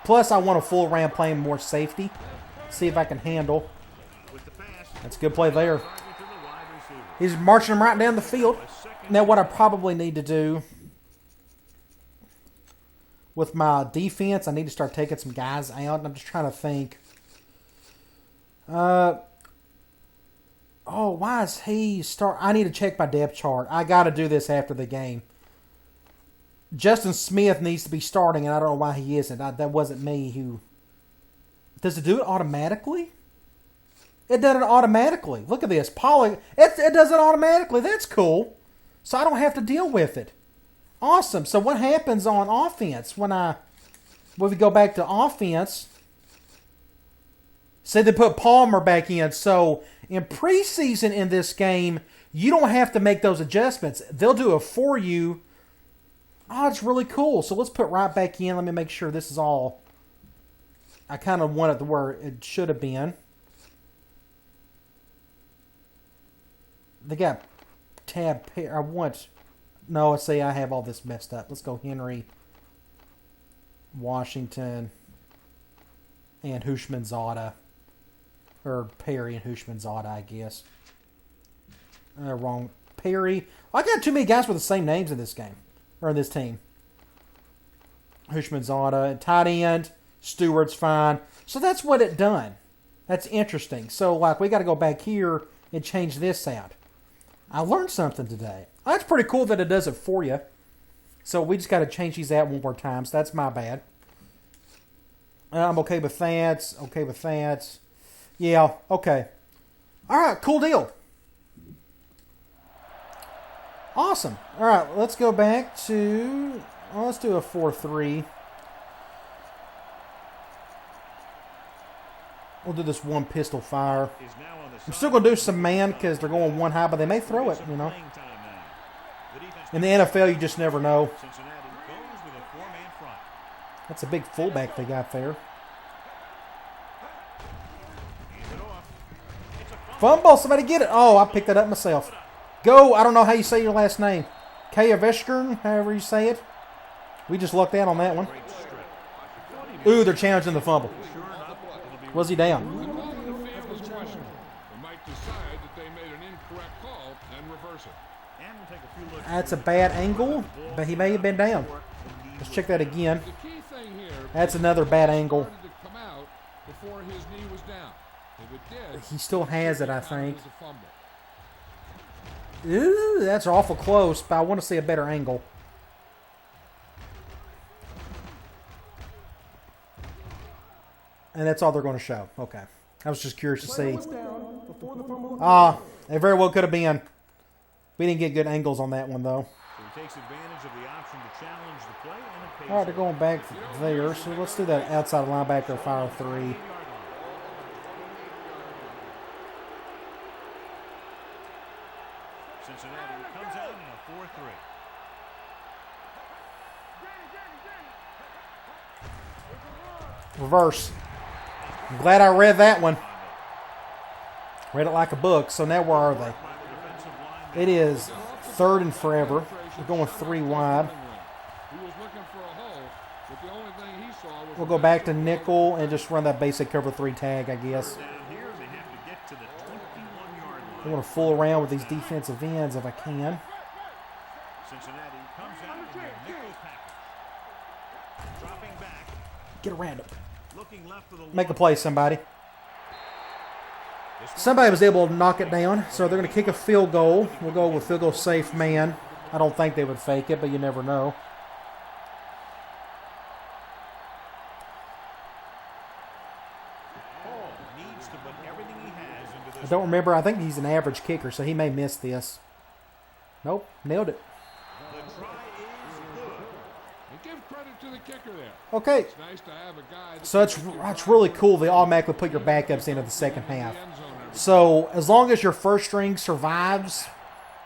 Plus, I want a full ram playing more safety. See if I can handle. That's a good play there. He's marching him right down the field. Now, what I probably need to do with my defense, I need to start taking some guys out. And I'm just trying to think. Oh, why is he start? I need to check my depth chart. I got to do this after the game. Justin Smith needs to be starting, and I don't know why he isn't. That wasn't me who. Does it do it automatically? It did it automatically. Look at this. It does it automatically. That's cool. So I don't have to deal with it. Awesome. So what happens on offense when we go back to offense? Say they put Palmer back in. So in preseason in this game, you don't have to make those adjustments. They'll do it for you. Oh, it's really cool. So let's put right back in. Let me make sure this is all. I kind of want it to where it should have been. They got tab pair. No, see, I have all this messed up. Let's go Henry, Washington, and Hushmanzada. Or Perry and Hushmanzada, I guess. Wrong. Perry. I got too many guys with the same names in this game. Or in this team. Hushmanzada. Tight end. Stewart's fine. So that's what it done. That's interesting. So, like, we got to go back here and change this out. I learned something today. That's pretty cool that it does it for you. So we just got to change these out one more time. So that's my bad. I'm okay with that. Okay with that. Yeah, okay. All right, cool deal. Awesome. All right, let's go back to... Well, let's do a 4-3. We'll do this one pistol fire. I'm still going to do some man because they're going one high, but they may throw it, you know. In the NFL, you just never know. That's a big fullback they got there. Fumble, somebody get it. Oh, I picked that up myself. Go, I don't know how you say your last name. Kaya Veshkern, however you say it. We just lucked out on that one. Ooh, they're challenging the fumble. Was he down? That's a bad angle, but he may have been down. Let's check that again. The key thing here, That's another bad angle. started to come out before his knee was down. If it did, He still has it, I it counted think. as a fumble. Ooh, that's awful close, but I want to see a better angle. And that's all they're going to show. Okay. I was just curious to see. It very well could have been. We didn't get good angles on that one, though. So he takes advantage of the option to challenge the play, and it pays All right, they're going back there. So let's do that outside linebacker fire 3. Cincinnati comes out in a 4-3. Reverse. I'm glad I read that one. Read it like a book. So now where are they? It is 3rd and forever. We're going 3 wide. He was looking for a hole, but the only thing he saw was We'll go back to nickel and just run that basic cover 3 tag, I guess. Down here, they have to get to the 21-yard I line. want to fool around with these defensive ends if I can. Cincinnati comes out in their nickel package. Dropping back, Get around him. looking left for the Make a play, somebody. Somebody was able to knock it down, so they're going to kick a field goal. We'll go with field goal safe man. I don't think they would fake it, but you never know. Paul needs to put everything he has into I this. don't remember. I think he's an average kicker, so he may miss this. Nope, nailed it. The try is good. And give credit to the kicker there. Okay, It's nice to have a guy that so that's really cool. They automatically put your backups into the second half. the end zone every So as long as your first string survives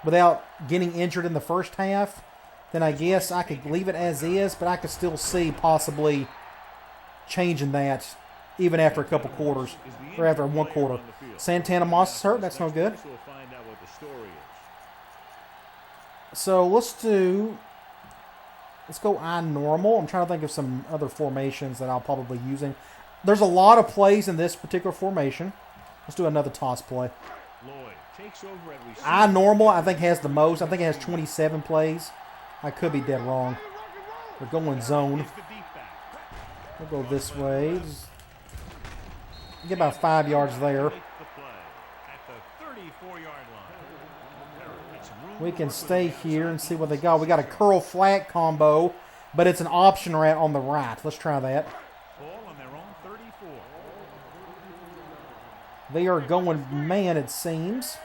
without getting injured in the first half, then I guess I could leave it as is, but I could still see possibly changing that even after a couple quarters, or after 1 quarter. Santana Moss is hurt. That's no good. We'll find out what the story is. So let's go I normal. I'm trying to think of some other formations that I'll probably be using. There's a lot of plays in this particular formation. Let's do another toss play. Lloyd takes over at receiver. I normal, I think, has the most. I think it has 27 plays. I could be dead wrong. We're going zone. Is the deep back. We'll go this way. Just get about 5 yards there. Make the play at the 34-yard line. It's room We to can work with stay the here and see what they got. We got a curl flat combo, but it's an option right on the right. Let's try that. Ball on their own 34. They are going man, it seems.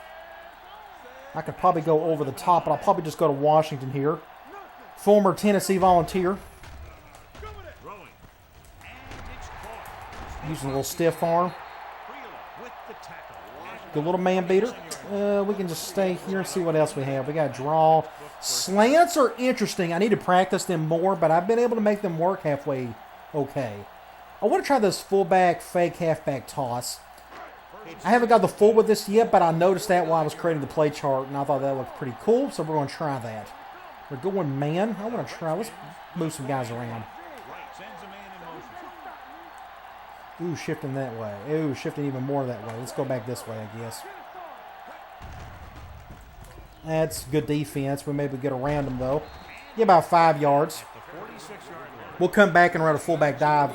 I could probably go over the top, but I'll probably just go to Washington here. Former Tennessee Volunteer. Throwing. And it's caught. Using a little stiff arm. With the tackle. Good little man beater. We can just stay here and see what else we have. We got draw. Slants are interesting. I need to practice them more, but I've been able to make them work halfway okay. I want to try this fullback fake halfback toss. I haven't got the full with this yet, but I noticed that while I was creating the play chart, and I thought that looked pretty cool, so we're going to try that. We're going man. I want to try. Let's move some guys around. Right. Sends a man in motion. Ooh, shifting that way. Ooh, shifting even more that way. Let's go back this way, I guess. That's good defense. We maybe get around them, though. Get about 5 yards. The 46-yard line. We'll come back and run a fullback dive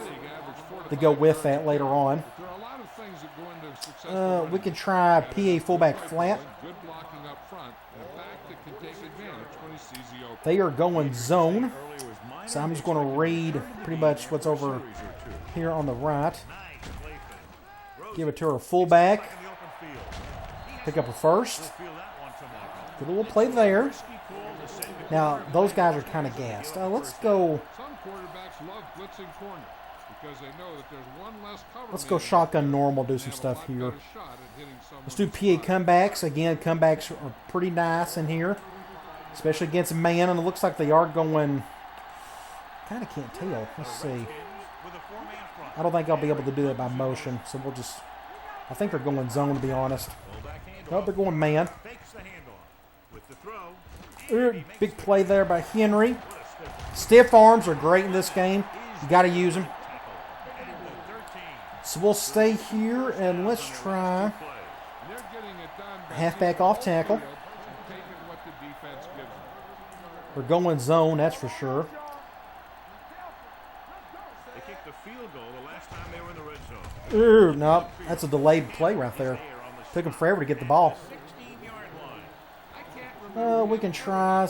to go with that later on. There are a lot of things that go into successful We can try PA fullback flat. good blocking up front and a back that can take advantage when he sees the open. They are going zone. Earlier was minor. So I'm just going to read pretty much what's over here on the right. Nice play fake. Give it to our fullback. In the open field. Pick up a first. Feel that one tomorrow. Good little play there. Risky call to send it. Now, those guys are kind of gassed. Let's go. Some quarterbacks love blitzing corners because they know that there's one less cover. Let's go shotgun normal, do some stuff here. Shot at hitting someone Let's do in PA the spot. comebacks. Again, comebacks are pretty nice in here, especially against man, and it looks like they are going. Kind of can't tell. Let's see. With a four-man front. I don't think I'll be able to do that by motion, so we'll just. I think they're going zone, to be honest. Fullback handoff. Nope, they're going man. Fakes the handoff. With the throw. Big play there by Henry. Stiff arms are great in this game. You got to use them. And the 13. So we'll stay here and let's try Play. They're getting it done by halfback taking off the tackle. field and taking what the defense gives them. We're going zone, that's for sure. They kicked the field goal the last time they were in the red zone. Ooh, no, that's a delayed play right there. Took them forever to get the ball. 16-yard line. We can try.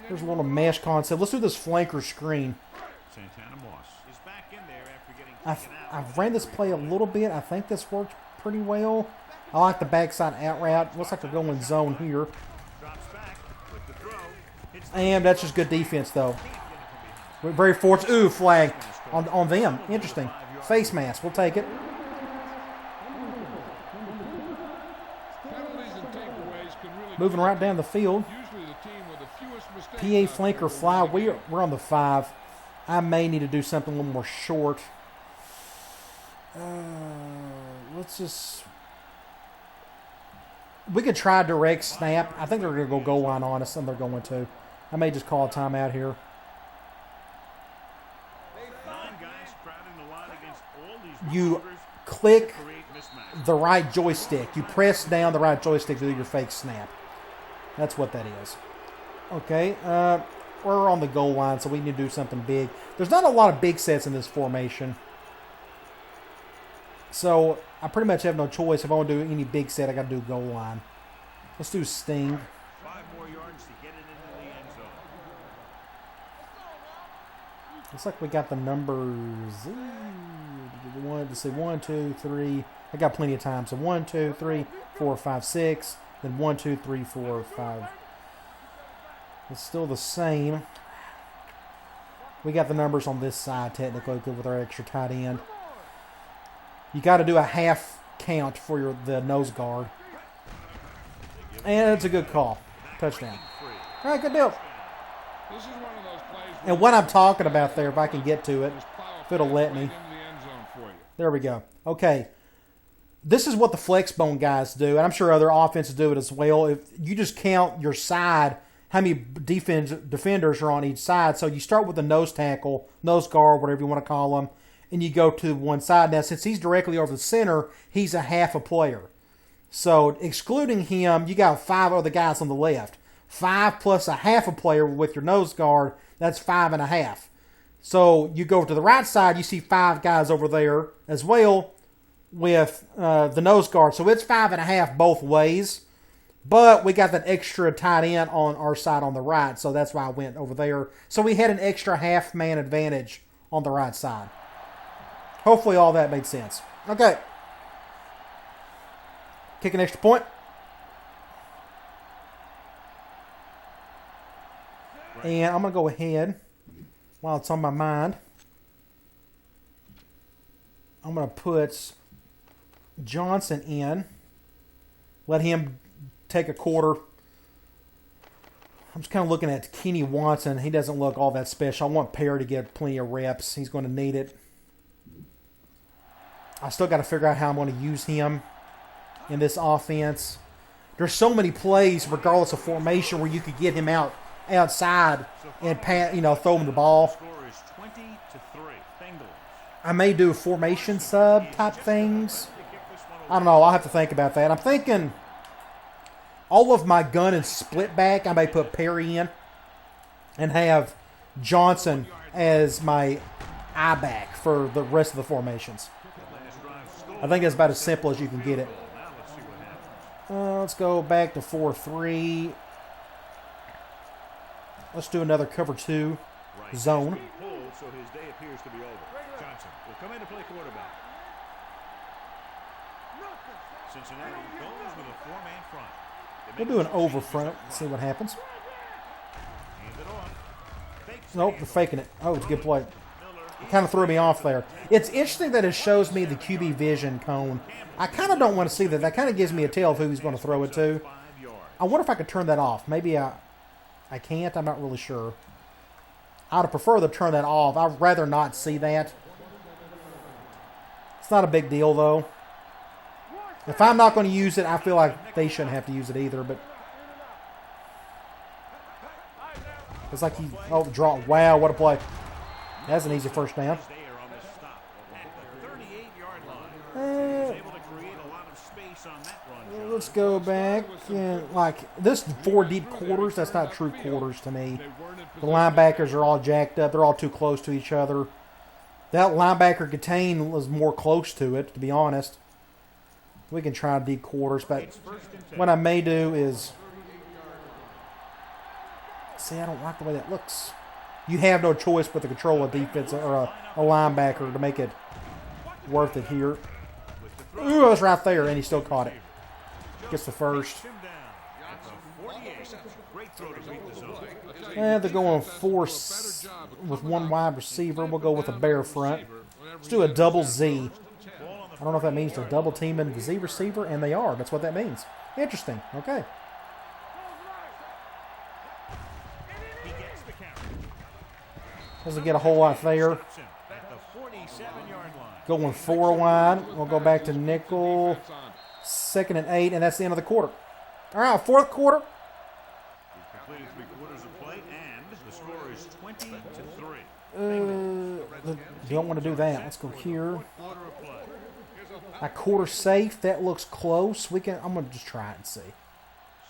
There's a little mesh concept. Let's do this flanker screen. Santana Moss is back in there after getting taken out. I've ran this play a little bit. I think this worked pretty well. I like the backside out route. Looks like they're going zone here. Drops back with the throw. Hits And that's just good defense, though. We're very fortunate. Ooh, flag on them. Interesting. Face mask. We'll take it. Penalties and takeaways can really Moving right down the field. usually the team with the fewest mistakes. PA flanker fly. We're on the 5. I may need to do something a little more short. Let's just... We could try direct snap. I think they're going to go goal line on us, and they're going to. I may just call a timeout here. 9 guys crowding the line against all these You receivers click to create mismatches. the right joystick. You press down the right joystick to do your fake snap. That's what that is. Okay, we're on the goal line, so we need to do something big. There's not a lot of big sets in this formation. So I pretty much have no choice. If I want to do any big set, I got to do goal line. Let's do sting. 5 more yards to get it into the end zone. Looks like we got the numbers. Let's see, 1, 2, 3. I got plenty of time. So 1, 2, 3, 4, 5, 6. Then 1, 2, 3, 4, 5. It's still the same. We got the numbers on this side technically with our extra tight end. You got to do a half count for the nose guard. And it's a good call. Touchdown. All right, good deal. This is one of those plays And what I'm talking about there, if I can get to it, if it'll let me. into the end zone for you. There we go. Okay. This is what the flex bone guys do, and I'm sure other offenses do it as well. If you just count your side, how many defenders are on each side. So you start with the nose tackle, nose guard, whatever you want to call them, and you go to one side. Now, since he's directly over the center, he's a half a player. So excluding him, you got 5 other guys on the left. 5 plus a half a player with your nose guard, that's 5.5. So you go to the right side, you see 5 guys over there as well with the nose guard. So it's 5.5 both ways. But we got that extra tight end on our side on the right, so that's why I went over there. So we had an extra half-man advantage on the right side. Hopefully all that made sense. Okay. Kick an extra point. And I'm going to go ahead, while it's on my mind, I'm going to put Johnson in. Let him take a quarter. I'm just kind of looking at Kenny Watson. He doesn't look all that special. I want Perry to get plenty of reps. He's going to need it. I still got to figure out how I'm going to use him in this offense. There's so many plays, regardless of formation, where you could get him outside and throw him the ball. Score is 20-3. Bengals. I may do formation sub type things. I don't know. I'll have to think about that. I'm thinking all of my gun and split back, I may put Perry in and have Johnson as my eye back for the rest of the formations. I think that's about as simple as you can get it. Now let's see what happens. Let's go back to 4-3. Let's do another cover 2 zone. Pulled, so his day appears to be over. Johnson will come in to play quarterback. Cincinnati goes with a 4-man front. We'll do an over front. See what happens. Hands it off. Fakes Nope, they're faking it. Oh, it's a good play. It kind of threw me off there. It's interesting that it shows me the QB vision cone. I kind of don't want to see that. That kind of gives me a tell of who he's going to throw it to. 5 yards. I wonder if I could turn that off. Maybe I can't. I'm not really sure. I would prefer to turn that off. I'd rather not see that. It's not a big deal, though. If I'm not going to use it, I feel like they shouldn't have to use it either. But it's like draw. Wow, what a play! That's an easy first down. There on the stop at the 38-yard line. He was able to create a lot of space on that run. Let's go back and like this 4 deep quarters. That's not true quarters to me. The linebackers are all jacked up. They're all too close to each other. That linebacker contain was more close to it, to be honest. We can try deep quarters, but what I may do is see. I don't like the way that looks. You have no choice but to control a defense or a linebacker to make it worth it here. Ooh, it was right there, and he still caught it. Gets the first. And they're going 4 with 1 wide receiver. We'll go with a bear front. Let's do a double Z. I don't know if that means they're double teaming the Z receiver, and they are. That's what that means. Interesting. Okay. Doesn't get a whole lot there. Going 4 wide. We'll go back to nickel. 2nd and 8, and that's the end of the quarter. All right, 4th quarter. We've completed 3 quarters of play, and the score is 20-3. You don't want to do that. Let's go here. A quarter safe. That looks close. We can. I'm going to just try it and see.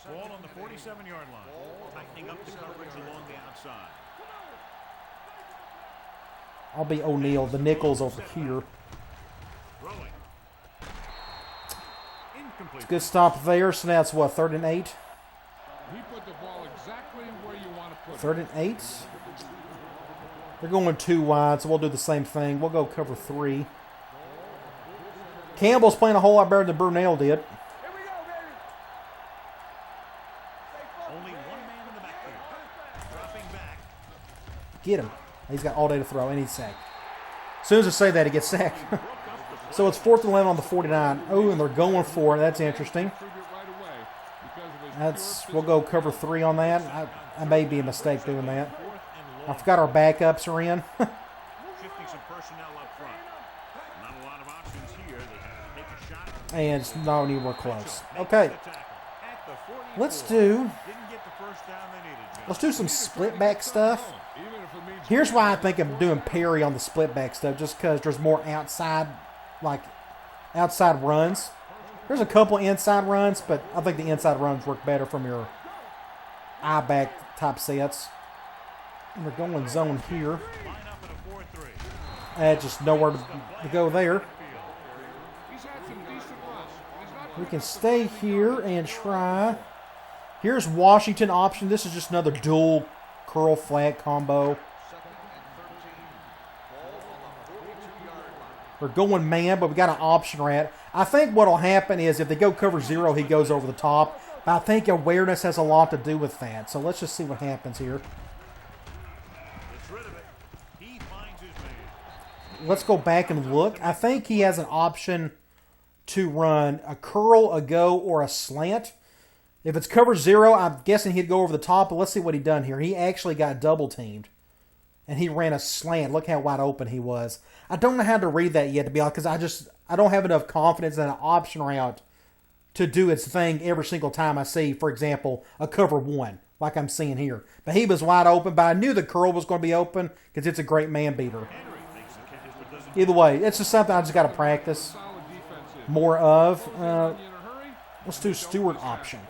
Ball on the 47-yard line. Tightening up the coverage along the outside. I'll be O'Neal. The nickel's over here. It's a good stop there. So now it's what, 3rd and 8? He put the ball exactly where you want to put it. 3rd and 8. They're going 2 wide, so we'll do the same thing. We'll go cover 3. Campbell's playing a whole lot better than Brunel did. Only 1 man in the backfield. Dropping back. Get him. He's got all day to throw, and he's sacked. As soon as I say that, he gets sacked. So it's 4th and 11 on the 49. Oh, and they're going for it. That's interesting. We'll go cover 3 on that. I may be a mistake doing that. I forgot our backups are in. Shifting some personnel up front. Not a lot of options here. They have to take a shot. And it's not anywhere close. Okay. Let's do some split back stuff. Here's why I think I'm doing Perry on the split back stuff, just because there's more outside runs. There's a couple inside runs, but I think the inside runs work better from your eye back type sets. And we're going zone here. Just nowhere to go there. We can stay here and try. Here's Washington option. This is just another dual curl flat combo. We're going man, but we got an option rat. I think what will happen is if they go cover 0, he goes over the top. But I think awareness has a lot to do with that. So let's just see what happens here. Let's go back and look. I think he has an option to run a curl, a go, or a slant. If it's cover 0, I'm guessing he'd go over the top. But let's see what he done here. He actually got double teamed. And he ran a slant. Look how wide open he was. I don't know how to read that yet, to be honest, because I don't have enough confidence in an option route to do its thing every single time I see, for example, a cover 1, like I'm seeing here. But he was wide open, but I knew the curl was going to be open because it's a great man beater. Either way, it's just something I just got to practice more of. Let's do Stewart option.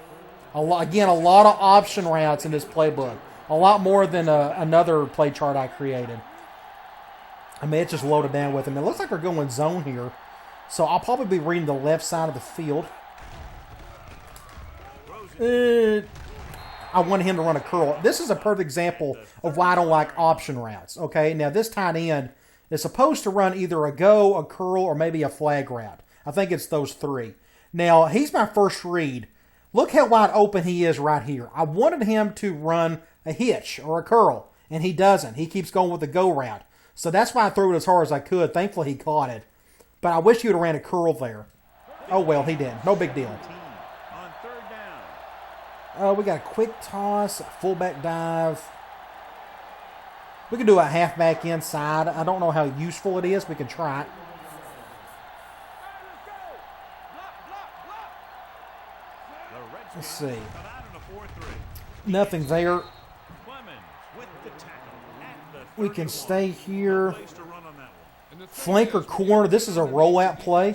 Again, a lot of option routes in this playbook. A lot more than another play chart I created. I mean, it's just loaded down with them. It looks like they're going zone here. So I'll probably be reading the left side of the field. I want him to run a curl. This is a perfect example of why I don't like option routes. Okay, now this tight end is supposed to run either a go, a curl, or maybe a flag route. I think it's those 3. Now, he's my first read. Look how wide open he is right here. I wanted him to run a hitch or a curl, and he doesn't. He keeps going with the go route. So that's why I threw it as hard as I could. Thankfully, he caught it. But I wish he would have ran a curl there. Oh, well, he didn't. No big deal. We got a quick toss, a fullback dive. We can do a halfback inside. I don't know how useful it is. We can try it. Let's see. Nothing there. We can stay here. Flanker corner. This is a rollout play.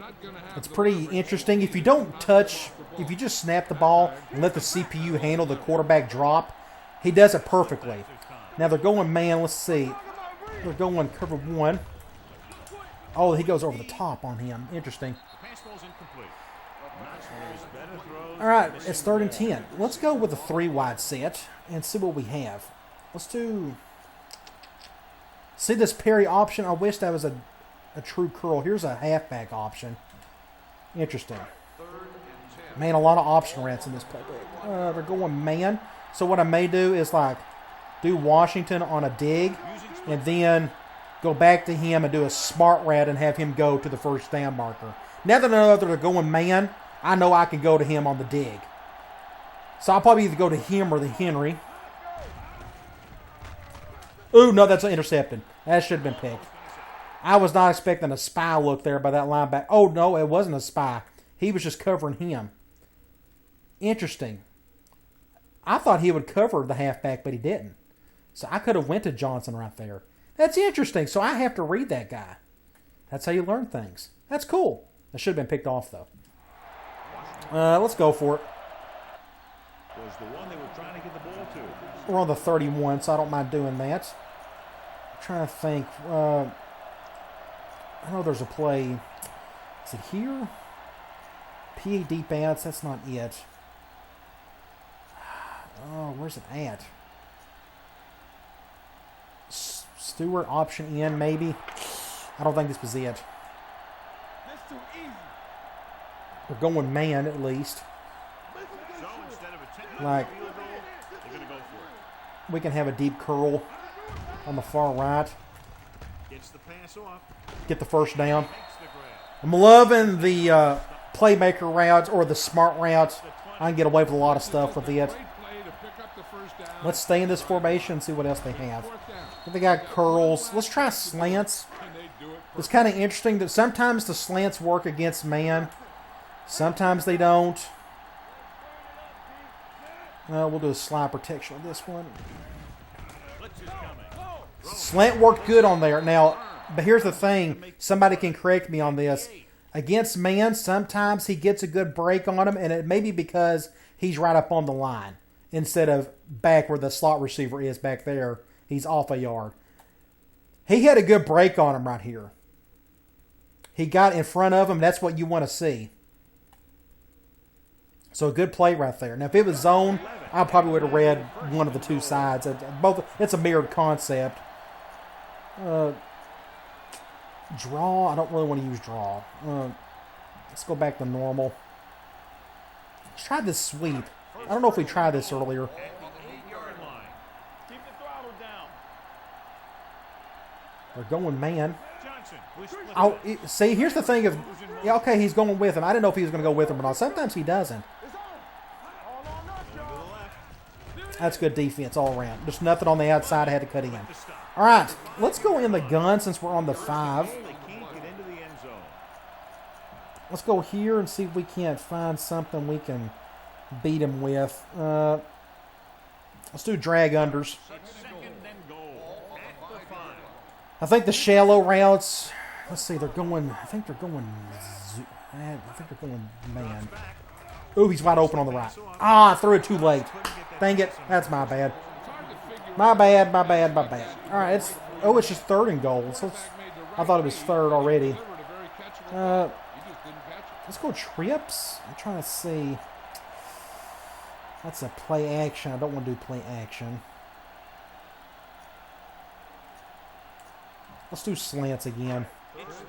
not going to have It's the pretty leverage interesting. he If you needed don't to touch, rush the if you just snap the ball and let the CPU handle the quarterback drop, he does it perfectly. Now they're going man. Let's see. They're going cover one. Oh, he goes over the top on him. Interesting. Pass ball's incomplete. Not one of his better throws. All right, it's 3rd and 10. Let's go with a 3-wide set and see what we have. Let's do... See this Perry option? I wish that was a true curl. Here's a halfback option. Interesting. Man, a lot of option rats in this playbook. They're going man. So what I may do is like do Washington on a dig and then go back to him and do a smart rat and have him go to the first down marker. Now that I know that they're going man, I know I can go to him on the dig. So I'll probably either go to him or the Henry. Ooh, no, that's intercepted. That should have been picked. I was not expecting a spy look there by that linebacker. Oh, no, it wasn't a spy. He was just covering him. Interesting. I thought he would cover the halfback, but he didn't. So I could have went to Johnson right there. That's interesting. So I have to read that guy. That's how you learn things. That's cool. That should have been picked off, though. Let's go for it. Was the one they were trying to get the ball to. We're on the 31, so I don't mind doing that. I'm trying to think. I know there's a play. Is it here? PA deep outs. That's not it. Oh, where's it at? Stewart option in, maybe. I don't think this was it. That's too easy. We're going man at least. So instead of attempting Like a field goal, they're going to go for it. we can have a deep curl on the far right. Gets the pass off. Get the first down. Makes the grab. I'm loving the playmaker routes or the smart routes. I can get away with a lot of stuff with it. Great play to pick up the first down. Let's stay in this formation and see what else they have. 4th down. They got curls. Let's try slants. And they do it It's kind of interesting that sometimes the slants work against man. Sometimes they don't. We'll do a slide protection on this one. Blitz is coming. Slant worked good on there. Now, but here's the thing. Somebody can correct me on this. Against man, sometimes he gets a good break on him, and it may be because he's right up on the line instead of back where the slot receiver is back there. He's off a yard. He had a good break on him right here. He got in front of him. That's what you want to see. So a good play right there. Now, if it was zone, I probably would have read one of the two sides. Both. It's a mirrored concept. Draw. I don't really want to use draw. Let's go back to normal. Let's try this sweep. I don't know if we tried this earlier. At the 8-yard line. Keep the throttle down. They're going man. Johnson. With split Oh, pass. see, here's the thing of, yeah, okay, he's going with him. I didn't know if he was going to go with him or not. Sometimes he doesn't. Going to the left. That's good defense all around. There's nothing on the outside I had to cut in. All right, let's go in the gun since we're on the 5. They can't get into the end zone. Let's go here and see if we can't find something we can beat him with. Let's do drag unders. It's 2nd and goal. At the 5. I think the shallow routes. Let's see, they're going. I think they're going man. Ooh, he's wide open on the right. Ah, I threw it too late. Dang it. That's my bad. My bad. All right, it's just 3rd and goal. So I thought it was 3rd already. Let's go trips. I'm trying to see. That's a play action. I don't want to do play action. Let's do slants again.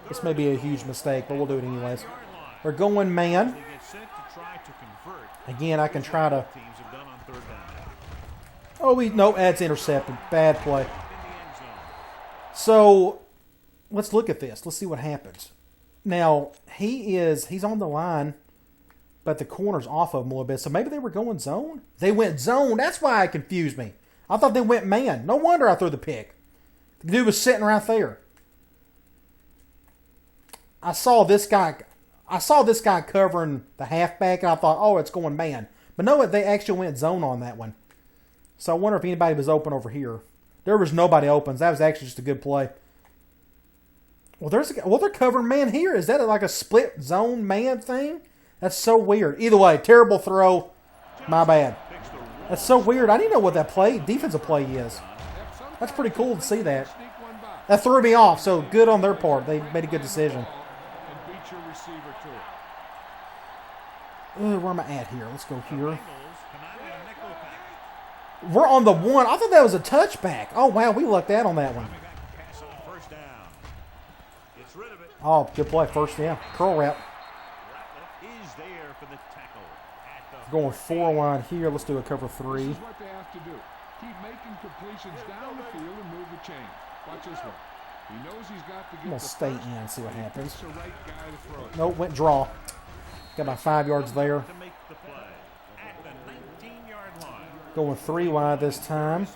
This may be a huge mistake, but we'll do it anyways. We're going man. They get set to try to convert. Again, I can try to... Teams have done on 3rd down. Oh, no, that's intercepted. Bad play. In the end zone. So, let's look at this. Let's see what happens. Now, he's on the line, but the corner's off of him a little bit. So maybe they were going zone? They went zone. That's why it confused me. I thought they went man. No wonder I threw the pick. The dude was sitting right there. I saw this guy covering the halfback, and I thought, oh, it's going man. But no, they actually went zone on that one. So I wonder if anybody was open over here. There was nobody open. That was actually just a good play. Well, they're covering man here. Is that like a split zone man thing? That's so weird. Either way, terrible throw. My bad. That's so weird. I didn't know what that defensive play is. That's pretty cool to see that. That threw me off, so good on their part. They made a good decision. Where am I at here? Let's go here. We're on the 1. I thought that was a touchback. Oh, wow. We lucked out on that one. Oh, good play. First down. Curl route. Going 4 wide here. Let's do a cover 3. This is what they have to do. Keep making completions down the field and move the chain. Watch this one. He knows he's got to get I'm going to stay in and see what happens. the right guy to throw it. Nope, went draw. Got my 5 yards there. Going 3 wide this time.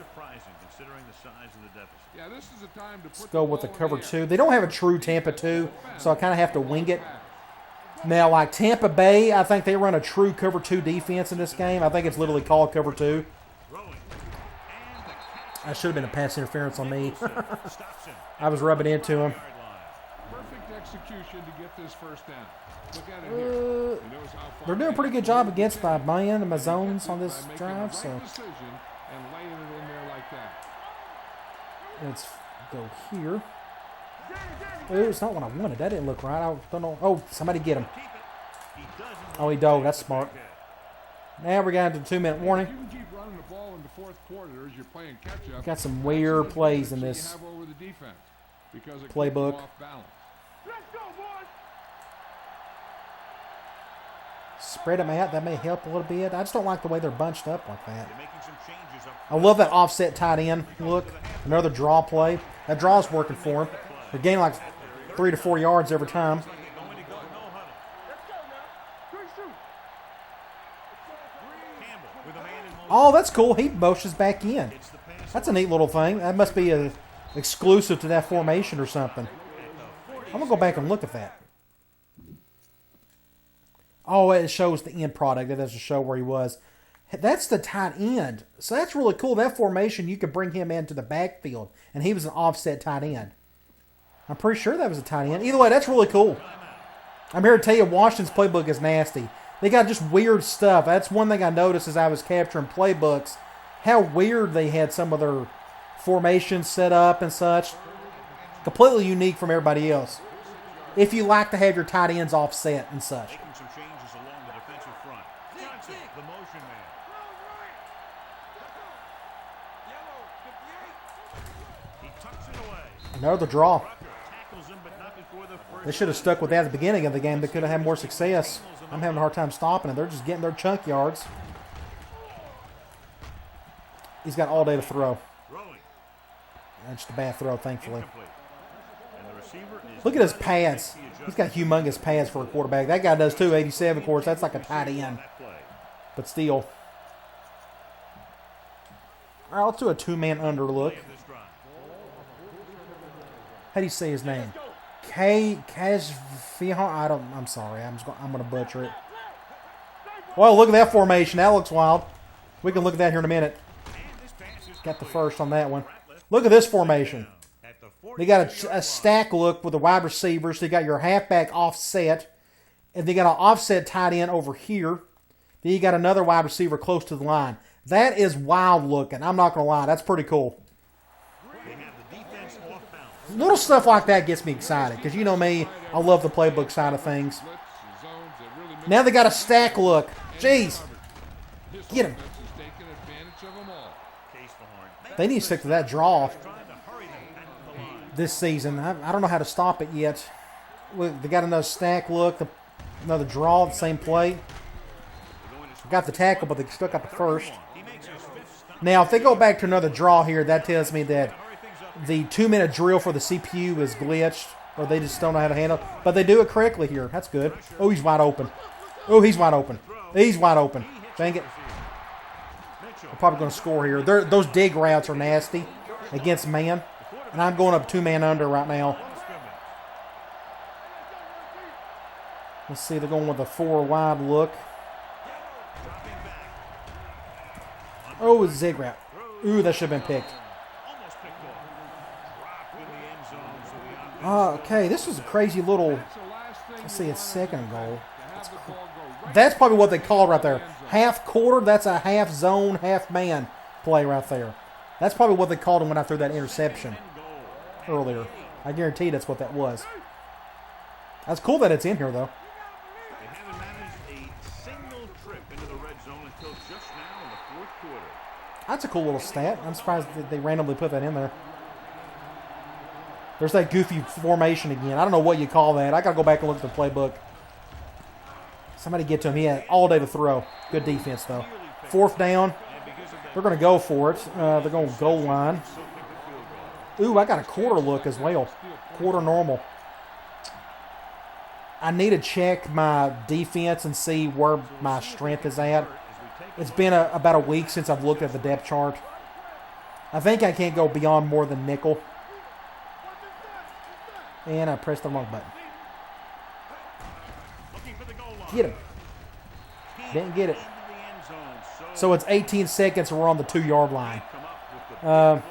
Yeah, this is the time to Let's go with the cover 2. They don't have a true Tampa 2, so I kind of have to wing it. Now, like Tampa Bay, I think they run a true cover 2 defense in this game. I think it's literally called cover 2. That should have been a pass interference on me. I was rubbing into him. Perfect execution to get this first down. Look at it here. He knows how far They're doing a pretty good job against my man and my zones on this drive. So decision and laying it in there like that. let's go here. Oh, it's not what I wanted. That didn't look right. I don't know. Oh, somebody get him. Oh, he dove. That's smart. Now we got into 2-minute warning. You can keep running the ball in the fourth quarter as you're playing catch up. Got some weird plays in this have over the defense because it playbook. keeps them off balance. Spread them out. That may help a little bit. I just don't like the way they're bunched up like that. I love that offset tight end look. Another draw play. That draw's working for him. They're gaining like 3 to 4 yards every time. Oh, that's cool. He motions back in. That's a neat little thing. That must be a exclusive to that formation or something. I'm going to go back and look at that. Oh, it shows the end product. It doesn't show where he was. That's the tight end. So that's really cool. That formation, you could bring him into the backfield. And he was an offset tight end. I'm pretty sure that was a tight end. Either way, that's really cool. I'm here to tell you, Washington's playbook is nasty. They got just weird stuff. That's one thing I noticed as I was capturing playbooks. How weird they had some of their formations set up and such. Completely unique from everybody else. If you like to have your tight ends offset and such. Another draw. They should have stuck with that at the beginning of the game. They could have had more success. I'm having a hard time stopping it. They're just getting their chunk yards. He's got all day to throw. That's the bad throw, thankfully. Look at his pads. He's got humongous pads for a quarterback. That guy does too, 87, of course. That's like a tight end. But still. All right, let's do a 2-man under look. How do you say his name? Kazvihan. I'm sorry. I'm going to butcher it. Well, look at that formation. That looks wild. We can look at that here in a minute. Got the first on that one. Look at this formation. They got a stack look with the wide receivers. They got your halfback offset. And they got an offset tight end over here. Then you got another wide receiver close to the line. That is wild looking. I'm not going to lie. That's pretty cool. Little stuff like that gets me excited because you know me, I love the playbook side of things. Now they got a stack look. Jeez. Get him. They need to stick to that draw this season. I don't know how to stop it yet. They got another stack look, another draw, the same play. Got the tackle, but they still got the first. Now, if they go back to another draw here, that tells me that the 2-minute drill for the CPU is glitched, or they just don't know how to handle it. But they do it correctly here. That's good. Oh, he's wide open. Oh, he's wide open. He's wide open. Dang it. We're probably going to score here. Those dig routes are nasty against man. And I'm going up 2-man under right now. Let's see. They're going with a 4-wide look. Oh, it's a zig route. Ooh, that should have been picked. Okay, this was a crazy little. That's the last thing Let's you see, it's want second in and the goal. to have the ball go right That's probably what they called right there. end zone. Half quarter. That's a half zone, half man play right there. That's probably what they called him when I threw that interception earlier. I guarantee that's what that was. That's cool that it's in here though. They haven't managed a single trip into the red zone until just now in the fourth quarter. That's a cool little stat. I'm surprised that they randomly put that in there. There's that goofy formation again. I don't know what you call that. I got to go back and look at the playbook. Somebody get to him. He had all day to throw. Good defense, though. Fourth down. They're going to go for it. They're going to goal line. Ooh, I got a quarter look as well. Quarter normal. I need to check my defense and see where my strength is at. It's been about a week since I've looked at the depth chart. I think I can't go beyond more than nickel. And I pressed the wrong button. Get him. Didn't get it. So it's 18 seconds and we're on the 2-yard line. So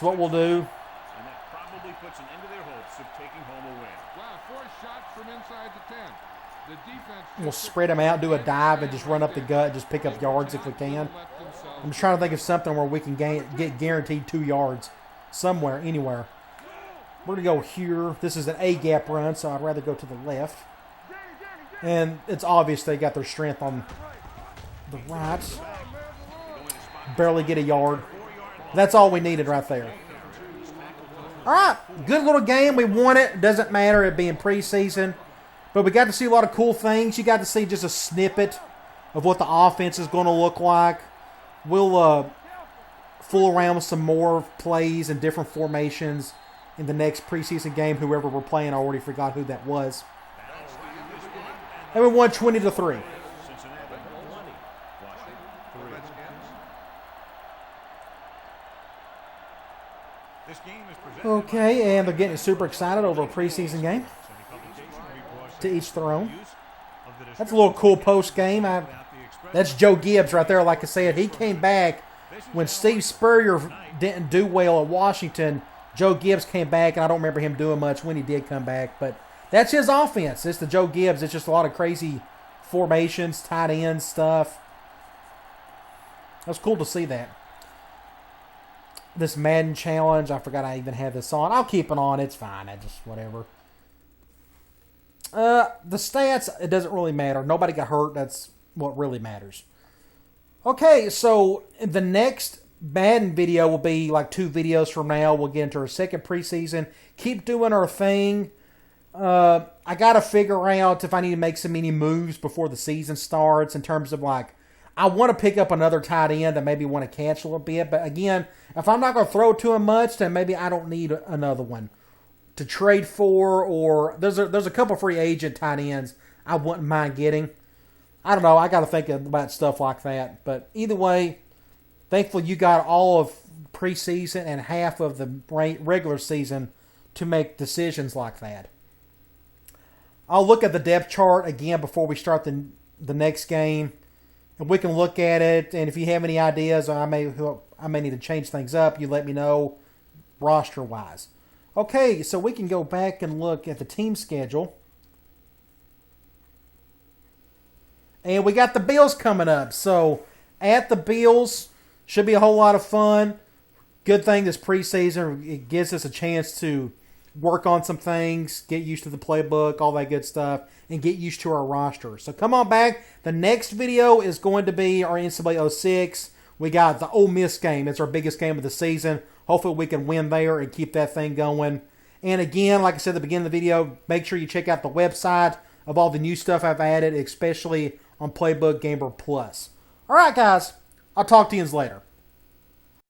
what we'll do. And that probably puts an end to their hopes of taking home a win. Wow, 4 shots from inside the 10. The defense We'll spread them out, do a dive, and just run up the gut, just pick up yards if we can. I'm just trying to think of something where we can get guaranteed 2 yards. Somewhere, anywhere. We're going to go here. This is an A-gap run, so I'd rather go to the left. And it's obvious they got their strength on the right. Barely get a yard. That's all we needed right there. All right, good little game. We won it. Doesn't matter it being preseason. But we got to see a lot of cool things. You got to see just a snippet of what the offense is going to look like. We'll fool around with some more plays and different formations in the next preseason game. Whoever we're playing, I already forgot who that was. And we won 20-3. Okay, and they're getting super excited over a preseason game. To each their own. That's a little cool post game. That's Joe Gibbs right there. Like I said, he came back when Steve Spurrier didn't do well at Washington. Joe Gibbs came back, and I don't remember him doing much when he did come back. But that's his offense. It's the Joe Gibbs. It's just a lot of crazy formations, tight end stuff. That's cool to see that. This Madden challenge, I forgot I even had this on. I'll keep it on. It's fine. I just, whatever. The stats, it doesn't really matter. Nobody got hurt. That's what really matters. Okay, so the next Madden video will be like 2 videos from now. We'll get into our second preseason. Keep doing our thing. I got to figure out if I need to make some many moves before the season starts in terms of like, I want to pick up another tight end and maybe want to catch a little bit. But again, if I'm not going to throw to him much, then maybe I don't need another one to trade for. Or there's a couple free agent tight ends I wouldn't mind getting. I don't know. I got to think about stuff like that. But either way, thankfully you got all of preseason and half of the regular season to make decisions like that. I'll look at the depth chart again before we start the next game. And we can look at it, and if you have any ideas, I may need to change things up. You let me know, roster-wise. Okay, so we can go back and look at the team schedule. And we got the Bills coming up. So, at the Bills, should be a whole lot of fun. Good thing this preseason, it gives us a chance to work on some things, get used to the playbook, all that good stuff, and get used to our roster. So come on back. The next video is going to be our NCAA 06. We got the Ole Miss game. It's our biggest game of the season. Hopefully we can win there and keep that thing going. And again, like I said at the beginning of the video, make sure you check out the website of all the new stuff I've added, especially on Playbook Gamer Plus. All right, guys. I'll talk to you later.